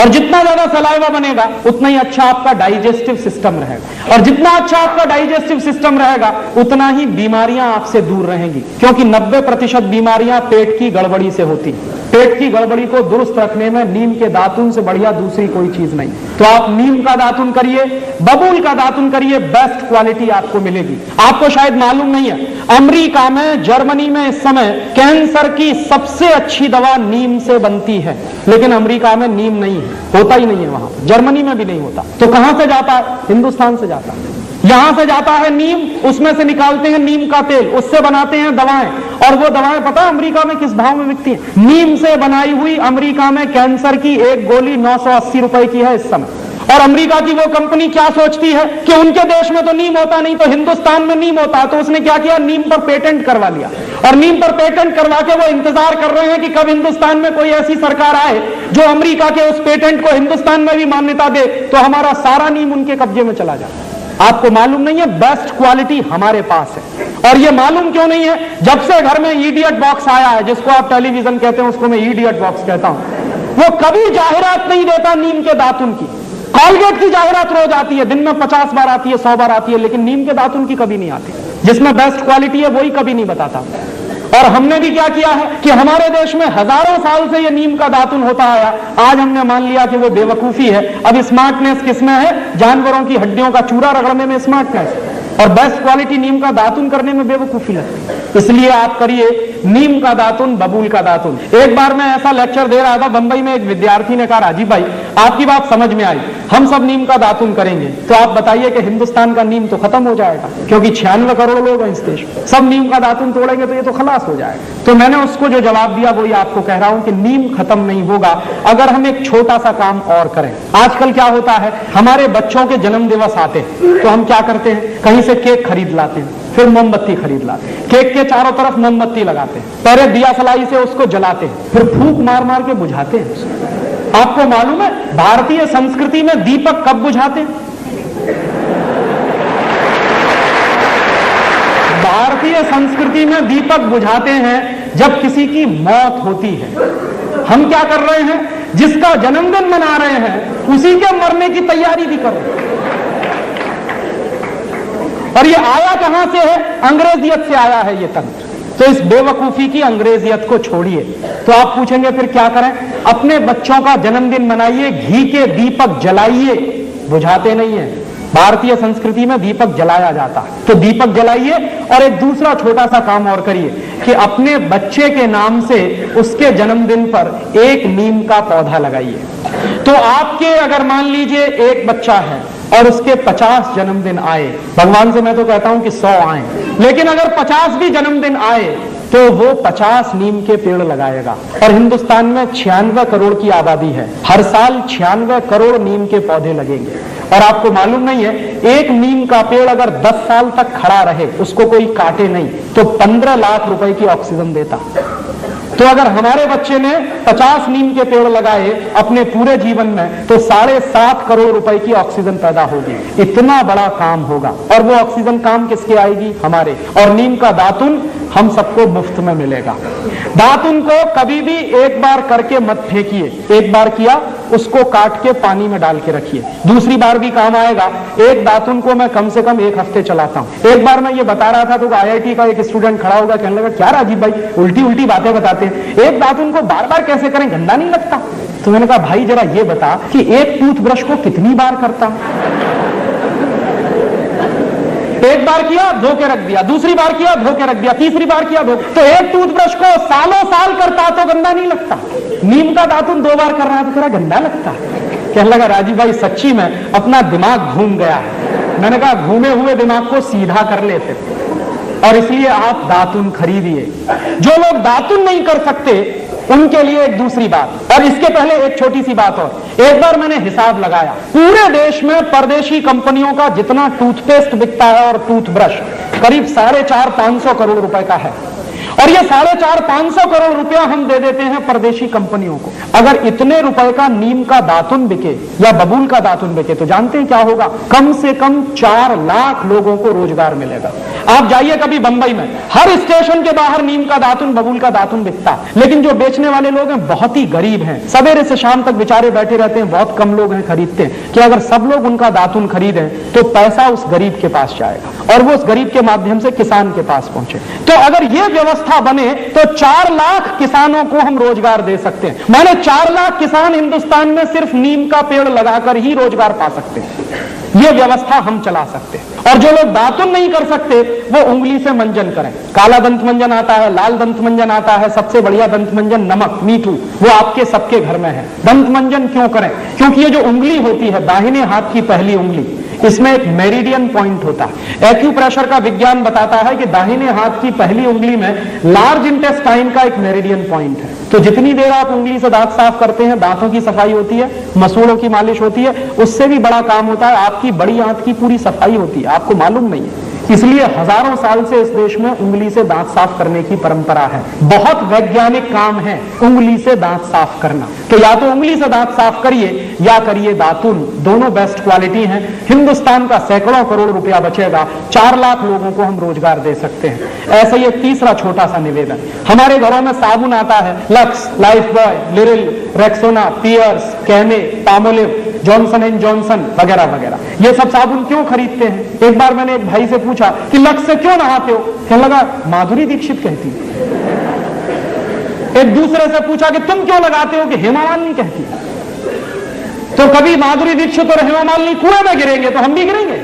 और जितना ज्यादा सलाइवा बनेगा उतना ही अच्छा आपका डाइजेस्टिव सिस्टम रहेगा, और जितना अच्छा आपका डाइजेस्टिव सिस्टम रहेगा उतना ही बीमारियां आपसे दूर रहेंगी। क्योंकि 90% बीमारियां पेट की गड़बड़ी से होती। पेट की गड़बड़ी को दुरुस्त रखने में नीम के दातुन से बढ़िया दूसरी कोई चीज नहीं। तो आप नीम का दातुन करिए, बबूल का दातुन करिए, बेस्ट क्वालिटी आपको मिलेगी। आपको शायद मालूम नहीं है, अमेरिका में, जर्मनी में इस समय कैंसर की सबसे अच्छी दवा नीम से बनती है। लेकिन अमेरिका में नीम नहीं है, होता ही नहीं है वहां, जर्मनी में भी नहीं होता। तो कहां से जाता है? हिंदुस्तान से जाता है। यहां से जाता है नीम, उसमें से निकालते हैं नीम का तेल, उससे बनाते हैं दवाएं। और वो दवाएं पता है अमेरिका में किस भाव में बिकती हैं? नीम से बनाई हुई अमेरिका में कैंसर की एक गोली 980 रुपए की है इस समय। और अमेरिका की वो कंपनी क्या सोचती है कि उनके देश में तो नीम होता नहीं, तो हिंदुस्तान में नीम होता है। तो उसने क्या किया? नीम पर पेटेंट करवा लिया। और नीम पर पेटेंट करवा के वो इंतजार कर रहे हैं कि कब हिंदुस्तान में कोई ऐसी सरकार आए जो अमेरिका के उस पेटेंट को हिंदुस्तान में भी मान्यता दे, तो हमारा सारा नीम उनके कब्जे में चला जाए। आपको मालूम नहीं है, बेस्ट क्वालिटी हमारे पास है। और ये मालूम क्यों नहीं है? जब से घर में इडियट बॉक्स आया है, जिसको आप टेलीविजन कहते हैं उसको मैं इडियट बॉक्स कहता हूं, वो कभी जाहिरात नहीं देता नीम के दातुन की। कॉलगेट की जाहिरात रोज आती है, दिन में 50 बार आती है, 100 बार आती है, लेकिन नीम के दातुन की कभी नहीं आती। जिसमें बेस्ट क्वालिटी है वही कभी नहीं बताता। और हमने भी क्या किया है कि हमारे देश में हजारों साल से ये नीम का दातुन होता आया, आज हमने मान लिया कि वो बेवकूफी है। अब स्मार्टनेस किसमें है? जानवरों की हड्डियों का चूरा रगड़ने में स्मार्टनेस, और बेस्ट क्वालिटी नीम का दातुन करने में बेवकूफी लगती है। इसलिए आप करिए नीम का दातुन, बबूल का दातुन। एक बार मैं ऐसा लेक्चर दे रहा था बंबई में, एक विद्यार्थी ने कहा राजीव भाई आपकी बात समझ में आई, हम सब नीम का दातुन करेंगे, तो आप बताइए कि हिंदुस्तान का नीम तो खत्म हो जाएगा, क्योंकि 96 करोड़ लोग हैं इस देश में, सब नीम का दातुन तोड़ेंगे तो ये तो खलास हो जाएगा। तो मैंने उसको जो जवाब दिया वही आपको कह रहा हूं कि नीम खत्म नहीं होगा अगर हम एक छोटा सा काम और करें। आजकल क्या होता है, हमारे बच्चों के जन्म दिवस आते हैं तो हम क्या करते हैं, कहीं से केक खरीद लाते हैं, फिर मोमबत्ती खरीद लाते हैं, केक के चारों तरफ मोमबत्ती लगाते हैं, पहले दिया सलाई से उसको जलाते हैं, फिर फूंक मार मार के बुझाते हैं। आपको मालूम है भारतीय संस्कृति में दीपक कब बुझाते हैं? भारतीय संस्कृति में दीपक बुझाते हैं जब किसी की मौत होती है। हम क्या कर रहे हैं, जिसका जन्मदिन मना रहे हैं उसी के मरने की तैयारी भी कर रहे हैं। और ये आया कहां से है? अंग्रेजियत से आया है ये तंत्र। तो इस बेवकूफी की अंग्रेजियत को छोड़िए। तो आप पूछेंगे फिर क्या करें? अपने बच्चों का जन्मदिन मनाइए, घी के दीपक जलाइए, बुझाते नहीं है। भारतीय संस्कृति में दीपक जलाया जाता है, तो दीपक जलाइए। और एक दूसरा छोटा सा काम और करिए कि अपने बच्चे के नाम से उसके जन्मदिन पर एक नीम का पौधा लगाइए। तो आपके अगर मान लीजिए एक बच्चा है और उसके 50 जन्मदिन आए, भगवान से मैं तो कहता हूं कि 100 आए, लेकिन अगर 50 भी जन्मदिन आए तो वो 50 नीम के पेड़ लगाएगा। और हिंदुस्तान में 96 करोड़ की आबादी है, हर साल 96 करोड़ नीम के पौधे लगेंगे। और आपको मालूम नहीं है, एक नीम का पेड़ अगर 10 साल तक खड़ा रहे, उसको कोई काटे नहीं, तो 15 लाख रुपए की ऑक्सीजन देता। तो अगर हमारे बच्चे ने 50 नीम के पेड़ लगाए अपने पूरे जीवन में, तो 7.5 करोड़ रुपए की ऑक्सीजन पैदा होगी। इतना बड़ा काम होगा। और वो ऑक्सीजन काम किसके आएगी? हमारे। और नीम का दातुन हम सबको मुफ्त में मिलेगा। दातुन को कभी भी एक बार करके मत फेंकिए, एक बार किया उसको काट के पानी में डाल के रखिए, दूसरी बार भी काम आएगा। एक दातुन को मैं कम से कम 1 हफ्ते चलाता हूं। एक बार मैं ये बता रहा था तो IIT का एक स्टूडेंट खड़ा होगा, कहने लगा क्या राजीव भाई उल्टी उल्टी बातें बताते हैं, एक दातुन को बार बार कैसे करें, गंदा नहीं लगता? तो मैंने कहा भाई जरा ये बता कि एक टूथब्रश को कितनी बार करता हूं? एक बार किया धो के रख दिया, दूसरी बार किया धो के रख दिया, तीसरी बार किया धो। तो एक टूथब्रश को सालों साल करता तो गंदा नहीं लगता। नीम का दातुन 2 बार कर रहा है तो थोड़ा गंदा लगता। कहने लगा राजीव भाई सच्ची में अपना दिमाग घूम गया है। मैंने कहा घूमे हुए दिमाग को सीधा कर लेते, और इसलिए आप दातुन खरीदिए। जो लोग दातुन नहीं कर सकते उनके लिए एक दूसरी बात। और इसके पहले एक छोटी सी बात और, एक बार मैंने हिसाब लगाया, पूरे देश में परदेशी कंपनियों का जितना टूथपेस्ट बिकता है और टूथब्रश करीब 450-500 करोड़ रुपए का है। और ये 450-500 करोड़ रुपया हम दे देते हैं परदेशी कंपनियों को। अगर इतने रुपए का नीम का दातुन बिके या बबूल का दातुन बिके तो जानते हैं क्या होगा? कम से कम 4 लाख लोगों को रोजगार मिलेगा। आप जाइए कभी बंबई में, हर स्टेशन के बाहर नीम का दातुन, बबूल का दातुन बिकता है, लेकिन जो बेचने वाले लोग हैं बहुत ही गरीब हैं, सवेरे से शाम तक बेचारे बैठे रहते हैं, बहुत कम लोग हैं खरीदते हैं। कि अगर सब लोग उनका दातुन खरीदें तो पैसा उस गरीब के पास जाएगा और वो उस गरीब के माध्यम से किसान के पास पहुंचे। तो अगर ये व्यवस्था बने तो 4 लाख किसानों को हम रोजगार दे सकते हैं। माने 4 लाख किसान हिंदुस्तान में सिर्फ नीम का पेड़ लगाकर ही रोजगार पा सकते हैं। ये व्यवस्था हम चला सकते हैं। और जो लोग दातुन नहीं कर सकते वो उंगली से मंजन करें। काला दंत मंजन आता है, लाल दंत मंजन आता है, सबसे बढ़िया दंत मंजन नमक मीठू, वो आपके सबके घर में है। दंत मंजन क्यों करें? क्योंकि ये जो उंगली होती है, दाहिने हाथ की पहली उंगली, इसमें एक मेरिडियन पॉइंट होता है। एक्यूप्रेशर का विज्ञान बताता है कि दाहिने हाथ की पहली उंगली में लार्ज इंटेस्टाइन का एक मेरिडियन पॉइंट है। तो जितनी देर आप उंगली से दांत साफ करते हैं, दांतों की सफाई होती है, मसूड़ों की मालिश होती है, उससे भी बड़ा काम होता है, आपकी बड़ी आंत की पूरी सफाई होती है। आपको मालूम नहीं है। इसलिए हजारों साल से इस देश में उंगली से दांत साफ करने की परंपरा है। बहुत वैज्ञानिक काम है उंगली से दांत साफ करना। तो या तो उंगली से दांत साफ करिए या करिए दातुन, दोनों बेस्ट क्वालिटी हैं। हिंदुस्तान का सैकड़ों करोड़ रुपया बचेगा, 4 लाख लोगों को हम रोजगार दे सकते हैं। ऐसा ही एक तीसरा छोटा सा निवेदन, हमारे घरों में साबुन आता है, Lux, Lifebuoy, Liril, Rexona, Pears, कैने, पामोलिव, जॉनसन एंड जॉनसन वगैरह वगैरह। ये सब साबुन क्यों खरीदते हैं? एक बार मैंने एक भाई से पूछा कि लक्स से क्यों नहाते हो? कहने लगा माधुरी दीक्षित कहती। एक दूसरे से पूछा कि तुम क्यों लगाते हो? कि हेमा मालिनी कहती। तो कभी माधुरी दीक्षित और हेमा मालिनी कुएं में गिरेंगे तो हम भी गिरेंगे।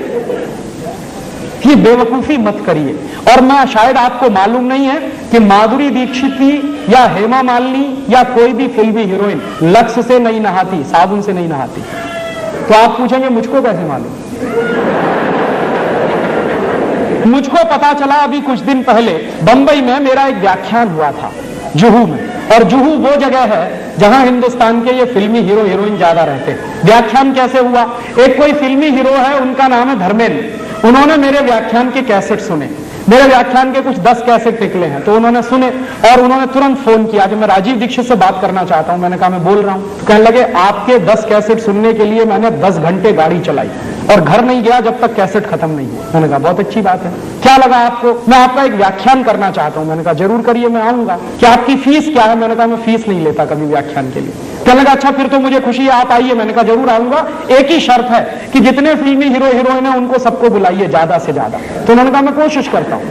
ये बेवकूफी मत करिए। और मैं शायद आपको मालूम नहीं है कि माधुरी दीक्षित की या हेमा मालिनी या कोई भी फिल्मी हीरोइन लक्स से नहीं नहाती, साबुन से नहीं नहाती। तो आप पूछेंगे मुझको कैसे मालूम? मुझको पता चला अभी कुछ दिन पहले बंबई में मेरा एक व्याख्यान हुआ था जुहू में, और जुहू वो जगह है जहां हिंदुस्तान के ये फिल्मी हीरो हीरोइन ज्यादा रहते हैं। व्याख्यान कैसे हुआ? एक कोई फिल्मी हीरो है, उनका नाम है धर्मेंद्र। उन्होंने मेरे व्याख्यान के कैसेट सुने, मेरे व्याख्यान के कुछ 10 कैसेट निकले हैं, तो उन्होंने सुने और उन्होंने तुरंत फोन किया कि मैं राजीव दीक्षित से बात करना चाहता हूं। मैंने कहा मैं बोल रहा हूं। तो कहने लगे आपके 10 कैसेट सुनने के लिए मैंने 10 घंटे गाड़ी चलाई और घर नहीं गया जब तक कैसेट खत्म नहीं हुआ। मैंने कहा बहुत अच्छी बात है, क्या लगा आपको? मैं आपका एक व्याख्यान करना चाहता हूं। मैंने कहा जरूर करिए, मैं आऊंगा। क्या आपकी फीस क्या है? मैंने कहा मैं फीस नहीं लेता कभी व्याख्यान के लिए। कहने लगा अच्छा फिर तो मुझे खुशी है, आप आइए। मैंने कहा जरूर आऊंगा, एक ही शर्त है कि जितने फिल्मी हीरो हीरोइन है उनको सबको बुलाइए ज्यादा से ज्यादा। तो उन्होंने कहा मैं कोशिश करता हूं।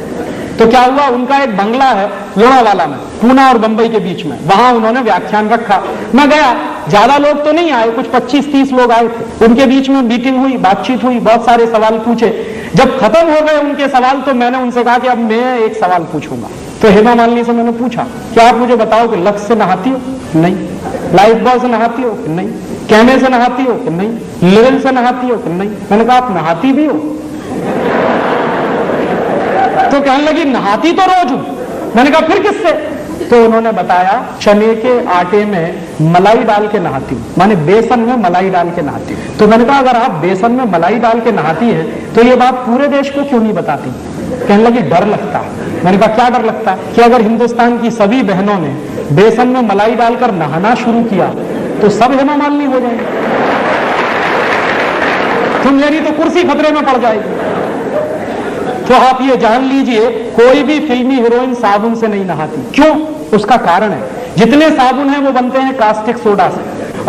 तो क्या हुआ, उनका एक बंगला है लोनावाला में, पूना और बंबई के बीच में, वहां उन्होंने व्याख्यान रखा। मैं गया, ज्यादा लोग तो नहीं आए, कुछ 25-30 लोग आए थे। उनके बीच में मीटिंग हुई, बातचीत हुई, बहुत सारे सवाल पूछे। जब खत्म हो गए उनके सवाल तो मैंने उनसे कहा कि अब मैं एक सवाल पूछूंगा। तो हेमा मालिनी से मैंने पूछा कि आप मुझे बताओ कि लक्स से नहाती हो? नहीं। लाइफ बॉय से नहाती हो? नहीं। कैमे से नहाती हो? नहीं। लिरिल से नहाती हो? नहीं। मैंने कहा आप नहाती भी हो? तो कहने लगी नहाती तो रोज हूं। मैंने कहा फिर किससे? तो उन्होंने बताया चने के आटे में मलाई डाल के नहाती हूं, माने बेसन में मलाई डाल के नहाती हूं। तो मैंने कहा अगर आप बेसन में मलाई डाल के नहाती हैं तो ये बात पूरे देश को क्यों नहीं बताती? कहने लगी डर लगता है। मैंने कहा क्या डर लगता है? कि अगर हिंदुस्तान की सभी बहनों ने बेसन में मलाई डालकर नहाना शुरू किया तो सब हेमा मालिनी हो जाएंगे, तो मेरी तो कुर्सी खतरे में पड़ जाएगी। तो आप ये जान लीजिए कोई भी फिल्मी हीरोइन साबुन से नहीं नहाती। क्यों? उसका कारण है जितने साबुन हैं वो बनते हैं कास्टिक सोडा से,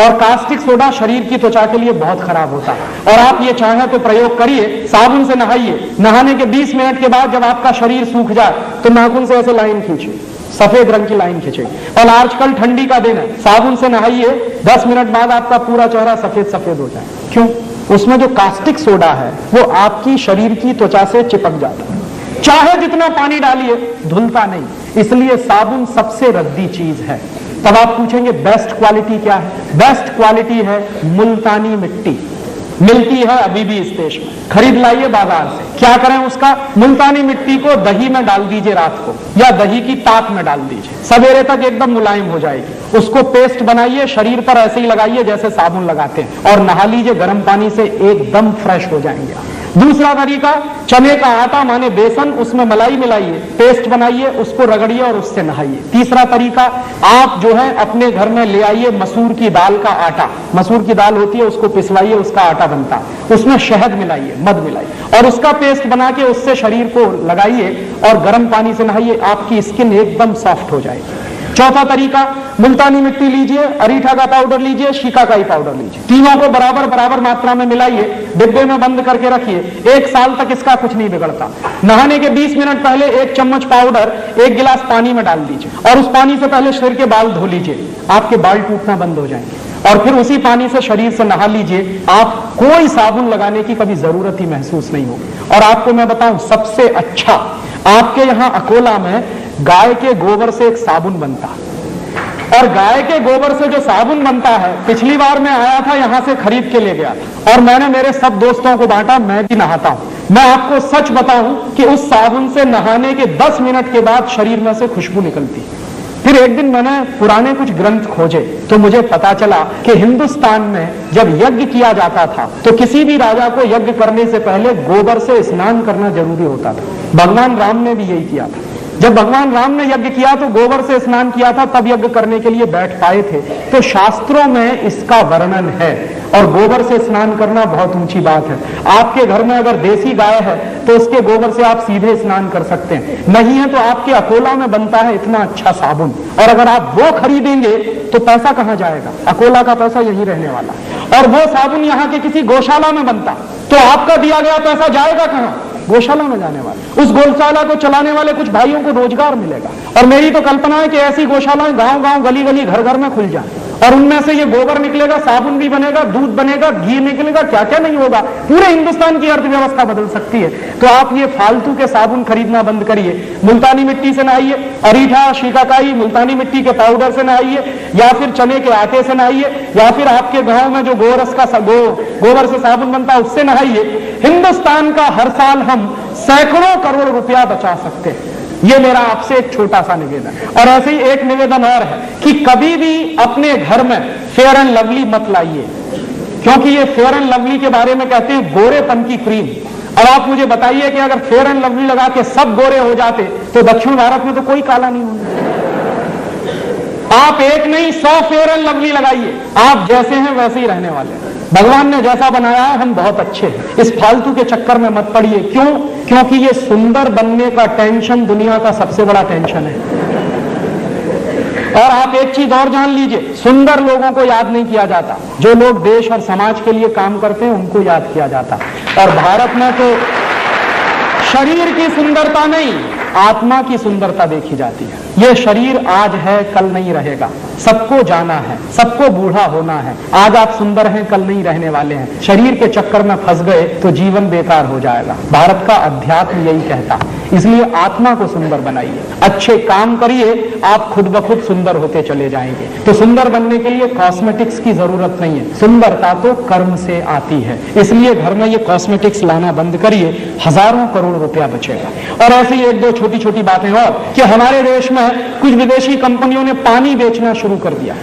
और कास्टिक सोडा शरीर की त्वचा के लिए बहुत खराब होता है। और आप ये चाहें तो प्रयोग करिए, साबुन से नहाइए, नहाने के 20 मिनट के बाद जब आपका शरीर सूख जाए तो नाखून से ऐसे लाइन खींचिए, सफेद रंग की लाइन खींचेगी। और आजकल ठंडी का दिन है, साबुन से नहाइए, 10 मिनट बाद आपका पूरा चेहरा सफेद सफेद हो जाए। क्यों? उसमें जो कास्टिक सोडा है वो आपकी शरीर की त्वचा से चिपक जाता है, चाहे जितना पानी डालिए धुलता नहीं, इसलिए साबुन सबसे रद्दी चीज है। तब आप पूछेंगे बेस्ट क्वालिटी क्या है? बेस्ट क्वालिटी है मुल्तानी मिट्टी, मिलती है अभी भी इस देश में, खरीद लाइए बाजार से। क्या करें उसका? मुल्तानी मिट्टी को दही में डाल दीजिए रात को, या दही की ताक में डाल दीजिए, सवेरे तक एकदम मुलायम हो जाएगी। उसको पेस्ट बनाइए, शरीर पर ऐसे ही लगाइए जैसे साबुन लगाते हैं, और नहा लीजिए गर्म पानी से, एकदम फ्रेश हो जाएंगे। दूसरा तरीका, चने का आटा माने बेसन, उसमें मलाई मिलाइए, पेस्ट बनाइए, उसको रगड़िए और उससे नहाइए। तीसरा तरीका, आप जो है अपने घर में ले आइए मसूर की दाल का आटा, मसूर की दाल होती है उसको पिसवाइए, उसका आटा बनता है, उसमें शहद मिलाइए, मध मिलाइए और उसका पेस्ट बना के उससे शरीर को लगाइए और गर्म पानी से नहाइए, आपकी स्किन एकदम सॉफ्ट हो जाएगी। चौथा तरीका, मुल्तानी मिट्टी लीजिए, अरीठा का पाउडर लीजिए, शिकाकाई पाउडर लीजिए, तीनों को बराबर बराबर मात्रा में मिलाइए, डिब्बे में बंद करके रखिए, 1 साल तक इसका कुछ नहीं बिगड़ता। नहाने के 20 मिनट पहले 1 चम्मच पाउडर 1 गिलास पानी में डाल दीजिए और उस पानी से पहले सिर के बाल धो लीजिए, आपके बाल टूटना बंद हो जाएंगे। और फिर उसी पानी से शरीर से नहा लीजिए, आप कोई साबुन लगाने की कभी जरूरत ही महसूस नहीं होगी। और आपको मैं बताऊं सबसे अच्छा, आपके यहां अकोला में गाय के गोबर से एक साबुन बनता है, और गाय के गोबर से जो साबुन बनता है, पिछली बार मैं आया था यहां से खरीद के ले गया था और मैंने मेरे सब दोस्तों को बांटा, मैं भी नहाता हूं। मैं आपको सच बताऊं कि उस साबुन से नहाने के 10 मिनट के बाद शरीर में से खुशबू निकलती। फिर एक दिन मैंने पुराने कुछ ग्रंथ खोजे तो मुझे पता चला कि हिंदुस्तान में जब यज्ञ किया जाता था तो किसी भी राजा को यज्ञ करने से पहले गोबर से स्नान करना जरूरी होता था। भगवान राम ने भी यही किया था। जब भगवान राम ने यज्ञ किया तो गोबर से स्नान किया था, तब यज्ञ करने के लिए बैठ पाए थे। तो शास्त्रों में इसका वर्णन है और गोबर से स्नान करना बहुत ऊंची बात है। आपके घर में अगर देसी गाय है तो उसके गोबर से आप सीधे स्नान कर सकते हैं, नहीं है तो आपके अकोला में बनता है इतना अच्छा साबुन, और अगर आप वो खरीदेंगे तो पैसा कहां जाएगा? अकोला का पैसा यही रहने वाला। और वो साबुन यहाँ के किसी गौशाला में बनता तो आपका दिया गया पैसा जाएगा कहां? गौशाला में जाने वाला। उस गौशाला को चलाने वाले कुछ भाइयों को रोजगार मिलेगा। और मेरी तो कल्पना है कि ऐसी गौशालाएं गांव गांव गली गली घर घर में खुल जाए और उनमें से ये गोबर निकलेगा, साबुन भी बनेगा, दूध बनेगा, घी निकलेगा, क्या क्या नहीं होगा। पूरे हिंदुस्तान की अर्थव्यवस्था बदल सकती है। तो आप ये फालतू के साबुन खरीदना बंद करिए, मुल्तानी मिट्टी से नहाइए, अरीठा, शिकाकाई, मुल्तानी मिट्टी के पाउडर से नहाइए, या फिर चने के आटे से नहाइए, या फिर आपके गांव में जो गोरस का गोबर से साबुन बनता है उससे नहाइए। हिंदुस्तान का हर साल हम सैकड़ों करोड़ रुपया बचा सकते हैं। ये मेरा आपसे एक छोटा सा निवेदन। और ऐसे ही एक निवेदन और है कि कभी भी अपने घर में फेयर एंड लवली मत लाइए, क्योंकि ये फेयर एंड लवली के बारे में कहते हैं गोरेपन की क्रीम। अब आप मुझे बताइए कि अगर फेयर एंड लवली लगा के सब गोरे हो जाते तो दक्षिण भारत में तो कोई काला नहीं होगा। आप एक नहीं 100 फेयर एंड लवली लगाइए, आप जैसे हैं वैसे ही रहने वाले हैं। भगवान ने जैसा बनाया है हम बहुत अच्छे हैं। इस फालतू के चक्कर में मत पड़िए। क्यों? क्योंकि ये सुंदर बनने का टेंशन दुनिया का सबसे बड़ा टेंशन है। और आप एक चीज और जान लीजिए, सुंदर लोगों को याद नहीं किया जाता, जो लोग देश और समाज के लिए काम करते हैं उनको याद किया जाता। और भारत में तो शरीर की सुंदरता नहीं, आत्मा की सुंदरता देखी जाती है। ये शरीर आज है, कल नहीं रहेगा। सबको जाना है, सबको बूढ़ा होना है। आज आप सुंदर हैं, कल नहीं रहने वाले हैं। शरीर के चक्कर में फंस गए तो जीवन बेकार हो जाएगा। भारत का अध्यात्म यही कहता है। इसलिए आत्मा को सुंदर बनाइए, अच्छे काम करिए, आप खुद ब खुद सुंदर होते चले जाएंगे। तो सुंदर बनने के लिए कॉस्मेटिक्स की जरूरत नहीं है, सुंदरता तो कर्म से आती है। इसलिए घर में ये कॉस्मेटिक्स लाना बंद करिए, हजारों करोड़ रुपया बचेगा। और ऐसी एक दो छोटी छोटी बातें और कि हमारे देश में कुछ विदेशी कंपनियों ने पानी बेचना शुरू कर दिया।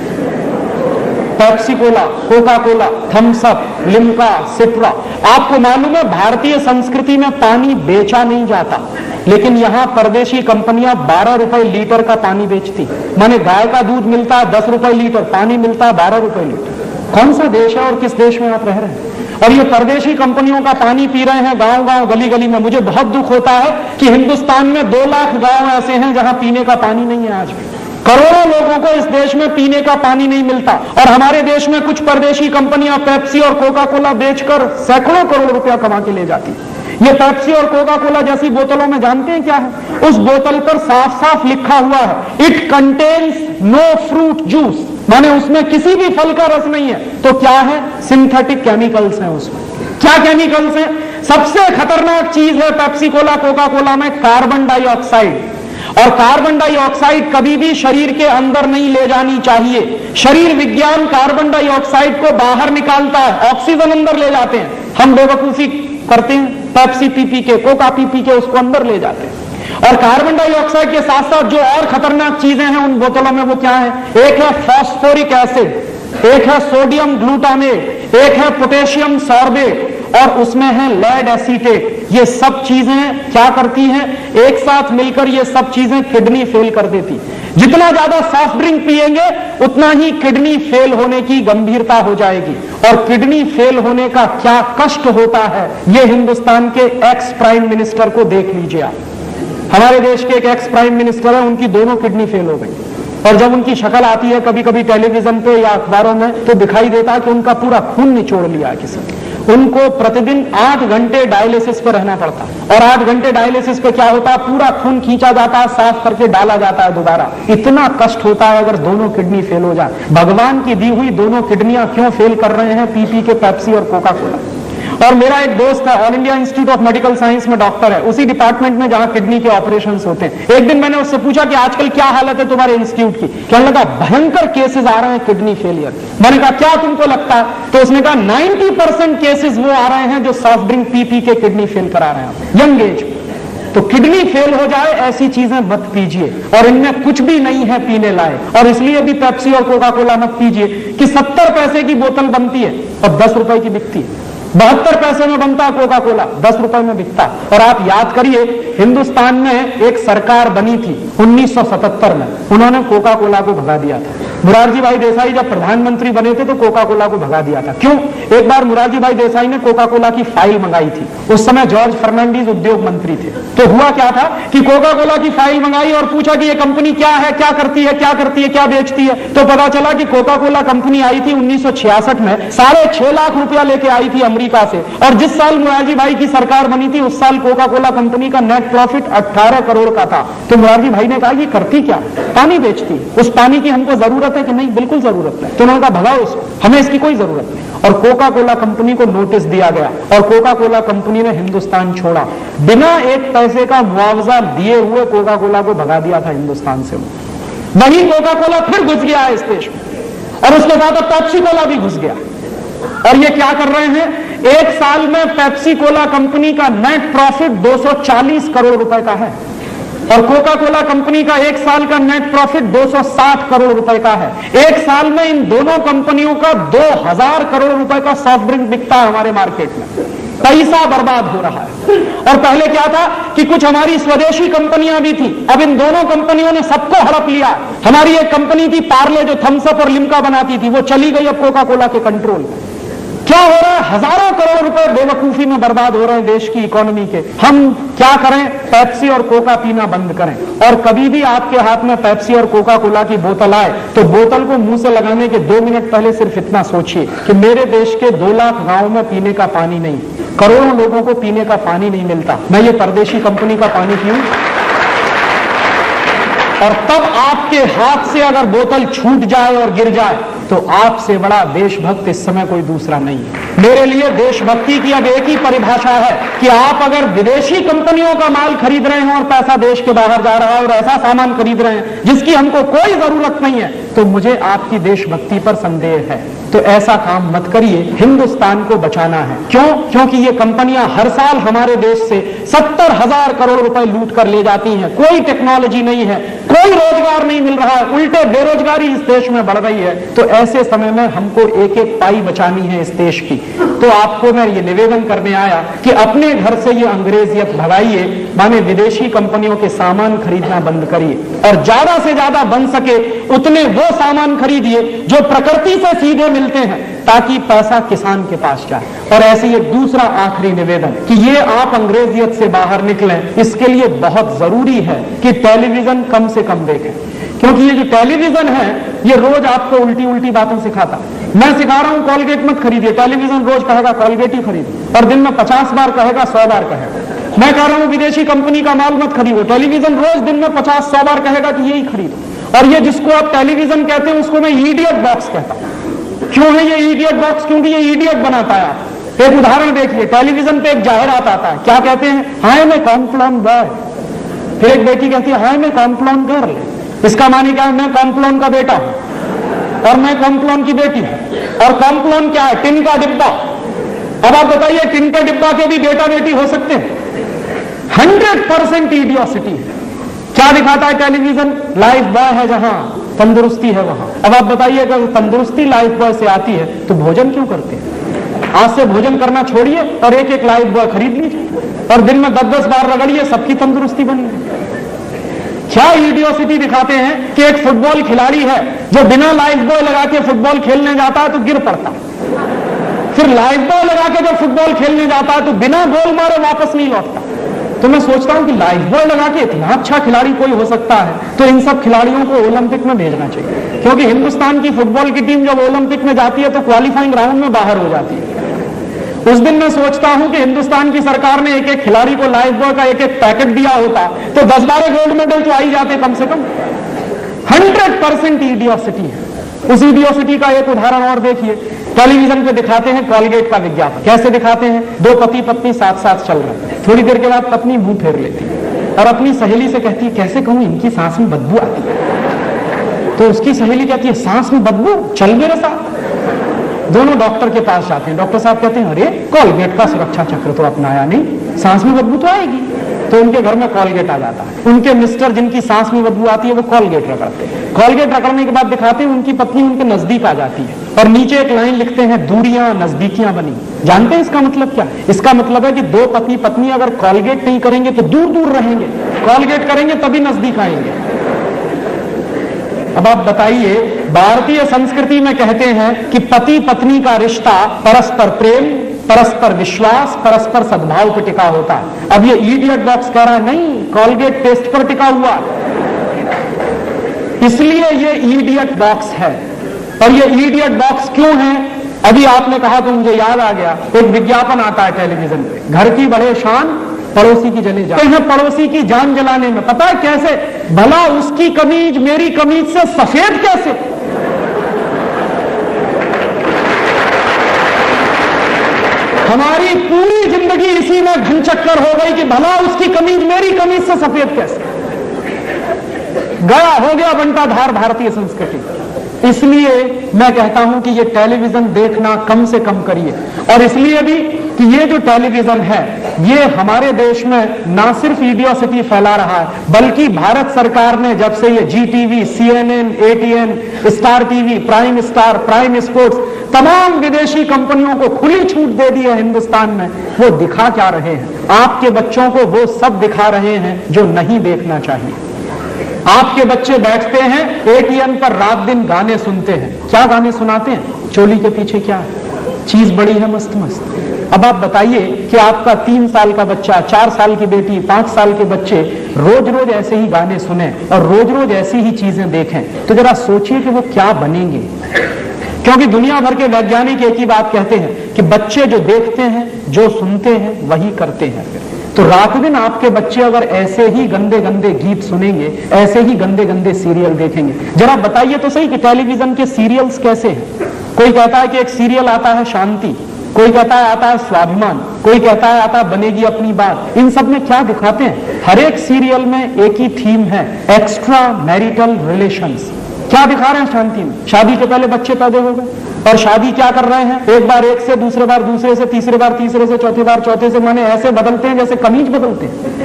Pepsi Cola, Coca Cola, Thums Up, Limca, Citra. आपको मालूम है भारतीय संस्कृति में पानी बेचा नहीं जाता, लेकिन यहां परदेशी कंपनियां 12 रुपए लीटर का पानी बेचती। माने गाय का दूध मिलता है 10 रुपए लीटर, पानी मिलता है 12 रुपए लीटर। कौन सा देश है और किस देश में आप रह रहे हैं? और ये परदेशी कंपनियों का पानी पी रहे हैं गांव गांव, गली गली में। मुझे बहुत दुख होता है कि हिंदुस्तान में 2 लाख गांव ऐसे हैं जहां पीने का पानी नहीं है। आज भी करोड़ों लोगों को इस देश में पीने का पानी नहीं मिलता, और हमारे देश में कुछ परदेशी कंपनियां पेप्सी और कोका कोला बेचकर सैकड़ों करोड़ रुपया कमा के ले जाती। ये पेप्सी और कोका कोला जैसी बोतलों में जानते हैं क्या है? उस बोतल पर साफ साफ लिखा हुआ है, it contains no fruit juice, माने उसमें किसी भी फल का रस नहीं है। तो क्या है? सिंथेटिक केमिकल्स हैं उसमें। क्या केमिकल्स हैं? सबसे खतरनाक चीज है पेप्सी कोला कोका कोला में कार्बन डाइऑक्साइड। और कार्बन डाइऑक्साइड कभी भी शरीर के अंदर नहीं ले जानी चाहिए। शरीर विज्ञान कार्बन डाइऑक्साइड को बाहर निकालता है, ऑक्सीजन अंदर ले जाते हैं। हम बेवकूफी करते हैं, पेप्सी पी पी के, कोका पी पी के उसको अंदर ले जाते हैं। और कार्बन डाइऑक्साइड के साथ साथ जो और खतरनाक चीजें हैं उन बोतलों में, वो क्या है? एक है फॉस्फोरिक एसिड, एक है सोडियम ग्लूटामेट, एक है पोटेशियम सॉर्बेट, और उसमें है लेड एसीटेट। ये सब चीजें क्या करती हैं? एक साथ मिलकर ये सब चीजें किडनी फेल कर देती। जितना ज्यादा सॉफ्ट ड्रिंक पिएंगे उतना ही किडनी फेल होने की गंभीरता हो जाएगी। और किडनी फेल होने का क्या कष्ट होता है, ये हिंदुस्तान के एक्स प्राइम मिनिस्टर को देख लीजिए आप। हमारे देश के एक एक्स प्राइम मिनिस्टर है, उनकी दोनों किडनी फेल हो गई। और जब उनकी शक्ल आती है कभी कभी टेलीविजन पे या अखबारों में, तो दिखाई देता है कि उनका पूरा खून निचोड़ लिया है किसी। उनको प्रतिदिन 8 घंटे डायलिसिस पर रहना पड़ता है। और 8 घंटे डायलिसिस पे क्या होता है? पूरा खून खींचा जाता है, साफ करके डाला जाता है दोबारा। इतना कष्ट होता है अगर दोनों किडनी फेल हो जाए। भगवान की दी हुई दोनों किडनियां क्यों फेल कर रहे हैं? पी पी के पेप्सी और कोका कोला। और मेरा एक दोस्त है, all India institute of medical science में डॉक्टर है, उसी डिपार्टमेंट में जहां किडनी के ऑपरेशंस होते हैं। एक दिन मैंने उससे पूछा कि आजकल क्या हालत है तुम्हारे इंस्टीट्यूट की? कहने लगा भयंकर केसेस आ रहे हैं किडनी फेलियर के। मैंने कहा क्या तुमको लगता है? तो उसने कहा 90% केसेस वो आ रहे हैं जो सॉफ्ट ड्रिंक पी पी के किडनी फेल करा रहे हैं यंग एज। तो किडनी फेल हो जाए ऐसी चीजें मत पीजिए, और इनमें कुछ भी नहीं है पीने लायक। और इसलिए भी पेप्सी और कोका कोला मत पीजिए कि 70 पैसे की बोतल बनती है और 10 रुपए की बिकती है। 72 पैसे में बनता है कोका कोला, 10 रुपए में बिकता है। और आप याद करिए, हिंदुस्तान में एक सरकार बनी थी 1977 में, उन्होंने कोका कोला को भगा दिया था। मुरारजी भाई देसाई जब प्रधानमंत्री बने थे तो कोका कोला को भगा दिया था। क्यों? एक बार मुरारजी भाई देसाई ने कोका कोला की फाइल मंगाई थी। उस समय जॉर्ज फर्नांडीज उद्योग मंत्री थे। तो हुआ क्या था कि कोका कोला की फाइल मंगाई और पूछा कि ये कंपनी क्या है, क्या करती है, क्या करती है, क्या बेचती है। तो पता चला कि कोका कोला कंपनी आई थी 1966 में, 6.5 लाख रुपया लेके आई थी अमरीका अमेरिका से। और जिस साल मोरारजी भाई की सरकार बनी थी उस साल कोका कोला कंपनी का नेट प्रॉफिट 18 करोड़ का था। तो मोरारजी भाई ने कहा ये करती क्या, पानी बेचती, उस पानी की हमको जरूरत है कि नहीं, बिल्कुल जरूरत है। तो उन्होंने कहा भगाओ उसको, हमें इसकी कोई जरूरत नहीं। और कोका कोला कंपनी को नोटिस दिया गया और कोका कोला कंपनी ने हिंदुस्तान छोड़ा, बिना एक पैसे का मुआवजा दिए हुए कोका कोला को भगा दिया था हिंदुस्तान से। वही कोका कोला फिर घुस गया है इस देश में और उसके बाद अब पेप्सी कोला भी घुस गया। और ये क्या कर रहे हैं, एक साल में पेप्सी कोला कंपनी का नेट प्रॉफिट 240 करोड़ रुपए का है और कोका कोला कंपनी का एक साल का नेट प्रॉफिट 260 करोड़ रुपए का है। एक साल में इन दोनों कंपनियों का 2000 करोड़ रुपए का सॉफ्ट ड्रिंक बिकता है हमारे मार्केट में। पैसा बर्बाद हो रहा है। और पहले क्या था कि कुछ हमारी स्वदेशी कंपनियां भी थी, अब इन दोनों कंपनियों ने सबको हड़प लिया। हमारी एक कंपनी थी पार्ले जो थम्स अप और लिम्का बनाती थी, वो चली गई अब कोका कोला के कंट्रोल में। क्या हो रहा है, हजारों करोड़ रुपए बेवकूफी में बर्बाद हो रहे हैं देश की इकोनॉमी के। हम क्या करें, पेप्सी और कोका पीना बंद करें। और कभी भी आपके हाथ में पेप्सी और कोका कोला की बोतल आए तो बोतल को मुंह से लगाने के 2 मिनट पहले सिर्फ इतना सोचिए कि मेरे देश के 2 लाख गांवों में पीने का पानी नहीं, करोड़ों लोगों को पीने का पानी नहीं मिलता, मैं ये परदेशी कंपनी का पानी पीऊं। और तब आपके हाथ से अगर बोतल छूट जाए और गिर जाए तो आपसे बड़ा देशभक्त इस समय कोई दूसरा नहीं है। मेरे लिए देशभक्ति की अब एक ही परिभाषा है कि आप अगर विदेशी कंपनियों का माल खरीद रहे हैं और पैसा देश के बाहर जा रहा है और ऐसा सामान खरीद रहे हैं जिसकी हमको कोई जरूरत नहीं है, तो मुझे आपकी देशभक्ति पर संदेह है। तो ऐसा काम मत करिए, हिंदुस्तान को बचाना है। क्यों? क्योंकि ये कंपनियां हर साल हमारे देश से 70,000 करोड़ रुपए लूट कर ले जाती हैं। कोई टेक्नोलॉजी नहीं है, कोई रोजगार नहीं मिल रहा है, उल्टे बेरोजगारी इस देश में बढ़ रही है। तो ऐसे समय में हमको एक एक पाई बचानी है इस देश की। तो आपको मैं ये निवेदन करने आया कि अपने घर से ये अंग्रेजियत भगाइए, माने विदेशी कंपनियों के सामान खरीदना बंद करिए और ज्यादा से ज्यादा बन सके उतने वो सामान खरीदिए जो प्रकृति से सीधे मिलते हैं, ताकि पैसा किसान के पास जाए। और ऐसे ये दूसरा आखिरी निवेदन कि ये आप अंग्रेजियत से बाहर निकलें, इसके लिए बहुत जरूरी है कि टेलीविजन कम से कम देखें, क्योंकि ये जो टेलीविजन है ये रोज आपको उल्टी उल्टी बातें सिखाता। मैं सिखा रहा हूं कॉलगेट मत खरीदिए, टेलीविजन रोज कहेगा कॉलगेट ही खरीदो और दिन में 50 बार कहेगा, 100 बार कहेगा। मैं कह रहा हूं विदेशी कंपनी का माल मत खरीदो, टेलीविजन रोज दिन में 50-100 बार कहेगा कि यही खरीदो। और ये जिसको आप टेलीविजन कहते हैं उसको मैं इडियट बॉक्स कहता हूं। क्यों है ये इडियट बॉक्स? क्योंकि ये इडियट बनाता है। आप एक उदाहरण देखिए, टेलीविजन पे एक जाहिरात आता है, क्या कहते हैं, हाय मैं कॉम्प्लॉन बॉय। फिर एक बेटी कहती है हाय मैं कॉम्प्लॉन गर्ल। इसका मानी क्या है, मैं कॉम्प्लॉन का बेटा हूं और मैं कॉम्प्लॉन की बेटी हूं। और कॉम्प्लॉन क्या है? टिन का डिब्बा। अब आप बताइए टिन के डिब्बा के भी बेटा बेटी हो सकते हैं? 100% इडियोसिटी है। क्या दिखाता है टेलीविजन? लाइफ बॉय है जहां, तंदुरुस्ती है वहां। अब आप बताइए अगर तंदुरुस्ती लाइफ बॉय से आती है तो भोजन क्यों करते हैं? आज से भोजन करना छोड़िए और एक एक लाइफ बॉय खरीद लीजिए और दिन में 10-10 बार रगड़िए, सबकी तंदुरुस्ती बनेगी। क्या इडियोसिटी दिखाते हैं कि एक फुटबॉल खिलाड़ी है जो बिना लाइफ बॉय लगा के फुटबॉल खेलने जाता है तो गिर पड़ता है, फिर लाइफ बॉय लगा के जब फुटबॉल खेलने जाता है तो बिना गोल मारे वापस नहीं लौटता। तो मैं सोचता हूं कि लाइफ बॉय लगा के इतना अच्छा खिलाड़ी कोई हो सकता है तो इन सब खिलाड़ियों को ओलंपिक में भेजना चाहिए, क्योंकि हिंदुस्तान की फुटबॉल की टीम जब ओलंपिक में जाती है तो क्वालिफाइंग राउंड में बाहर हो जाती है। उस दिन मैं सोचता हूं कि हिंदुस्तान की सरकार ने एक एक खिलाड़ी को लाइफ बॉय का एक एक पैकेट दिया होता तो 10-12 गोल्ड मेडल तो आ ही जाते कम से कम। 100% इडियोसिटी है। उस इडियोसिटी का एक उदाहरण और देखिए, टेलीविजन पे दिखाते हैं कॉलगेट का विज्ञापन। कैसे दिखाते हैं? 2 पति पत्नी साथ साथ चल रहे हैं, थोड़ी देर के बाद पत्नी मुंह फेर लेती है और अपनी सहेली से कहती है कैसे कहूं इनकी सांस में बदबू आती है। तो उसकी सहेली कहती है सांस में बदबू, चल मेरे साथ। दोनों डॉक्टर के पास जाते हैं, डॉक्टर साहब कहते हैं अरे कॉलगेट का सुरक्षा चक्र तो अपनाया नहीं, सांस में बदबू तो आएगी। तो उनके घर में कॉलगेट आ जाता है। उनके मिस्टर जिनकी सांस में बदबू आती है वो कॉलगेट रगड़ते हैं। कॉलगेट रगड़ने के बाद दिखाते हैं उनकी पत्नी उनके नजदीक आ जाती है और नीचे एक लाइन लिखते हैं दूरियां नजदीकियां बनी। जानते हैं इसका मतलब क्या? इसका मतलब है कि 2 पति पत्नी अगर कॉलगेट नहीं करेंगे तो दूर दूर रहेंगे, कॉलगेट करेंगे तभी नजदीक आएंगे। अब आप बताइए, भारतीय संस्कृति में कहते हैं कि पति पत्नी का रिश्ता परस्पर प्रेम, परस्पर विश्वास, परस्पर सद्भाव पर टिका होता है। अब ये इडियट बॉक्स कह रहा है नहीं, कॉलगेट टेस्ट पर टिका हुआ, इसलिए ये इडियट बॉक्स है। और ये इडियट बॉक्स क्यों है? अभी आपने कहा तो मुझे याद आ गया, एक विज्ञापन आता है टेलीविजन पे, घर की बढ़े शान पड़ोसी की जले जान। हैं पड़ोसी की जान जलाने में, पता है कैसे? भला उसकी कमीज मेरी कमीज से सफेद कैसे? हमारी पूरी जिंदगी इसी में घनचक्कर हो गई कि भला उसकी कमीज मेरी कमीज से सफेद कैसे? गया हो गया बंटा धार भारतीय संस्कृति। इसलिए मैं कहता हूं कि ये टेलीविजन देखना कम से कम करिए। और इसलिए भी कि ये जो टेलीविजन है ये हमारे देश में ना सिर्फ इडियोसिटी फैला रहा है, बल्कि भारत सरकार ने जब से ये GTV, CNN, ATN, star TV, prime star, prime sports, तमाम विदेशी कंपनियों को खुली छूट दे दी है हिंदुस्तान में, वो दिखा क्या रहे हैं? आपके बच्चों को वो सब दिखा रहे हैं जो नहीं देखना चाहिए। आपके बच्चे बैठते हैं ATN पर, रात दिन गाने सुनते हैं। क्या गाने सुनाते हैं? चोली के पीछे क्या है? चीज बड़ी है मस्त मस्त। अब आप बताइए कि आपका 3 साल का बच्चा, 4 साल की बेटी, 5 साल के बच्चे रोज रोज ऐसे ही गाने सुने और रोज रोज ऐसी ही चीजें देखें, तो जरा सोचिए कि वो क्या बनेंगे। क्योंकि दुनिया भर के वैज्ञानिक एक ही बात कहते हैं कि बच्चे जो देखते हैं, जो सुनते हैं, वही करते हैं। तो रात दिन आपके बच्चे अगर ऐसे ही गंदे गंदे गीत सुनेंगे, ऐसे ही गंदे गंदे सीरियल देखेंगे, जरा बताइए तो सही कि टेलीविजन के सीरियल्स कैसे हैं? कोई कहता है कि एक सीरियल आता है शांति, कोई कहता है आता है स्वाभिमान, कोई कहता है आता है बनेगी अपनी बात। इन सब में क्या दिखाते हैं? हर एक सीरियल में एक ही थीम है, एक्स्ट्रा मैरिटल रिलेशंस। क्या दिखा रहे हैं शांति में? शादी के पहले बच्चे पैदा हो गए और शादी क्या कर रहे हैं? एक बार एक से, दूसरे बार दूसरे से, तीसरे बार तीसरे से, चौथी बार चौथे से, माने ऐसे बदलते हैं जैसे कमीज बदलते हैं।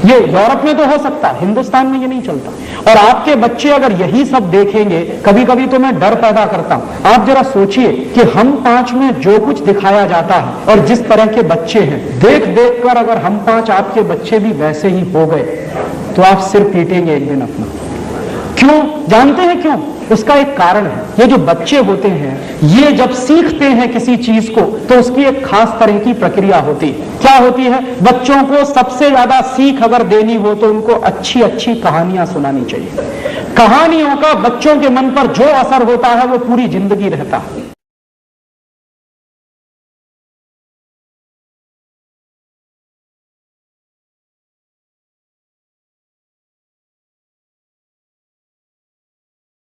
ये यूरोप में तो हो सकता है, हिंदुस्तान में ये नहीं चलता। और आपके बच्चे अगर यही सब देखेंगे, कभी कभी तो मैं डर पैदा करता हूं। आप जरा सोचिए कि हम 5 में जो कुछ दिखाया जाता है और जिस तरह के बच्चे हैं, देख देख कर अगर हम 5 आपके बच्चे भी वैसे ही हो गए तो आप सिर पीटेंगे एक दिन अपना। क्यों? जानते हैं क्यों? उसका एक कारण है। ये जो बच्चे होते हैं, ये जब सीखते हैं किसी चीज को तो उसकी एक खास तरह की प्रक्रिया होती है। क्या होती है? बच्चों को सबसे ज्यादा सीख अगर देनी हो तो उनको अच्छी अच्छी कहानियां सुनानी चाहिए। कहानियों का बच्चों के मन पर जो असर होता है वो पूरी जिंदगी रहता है।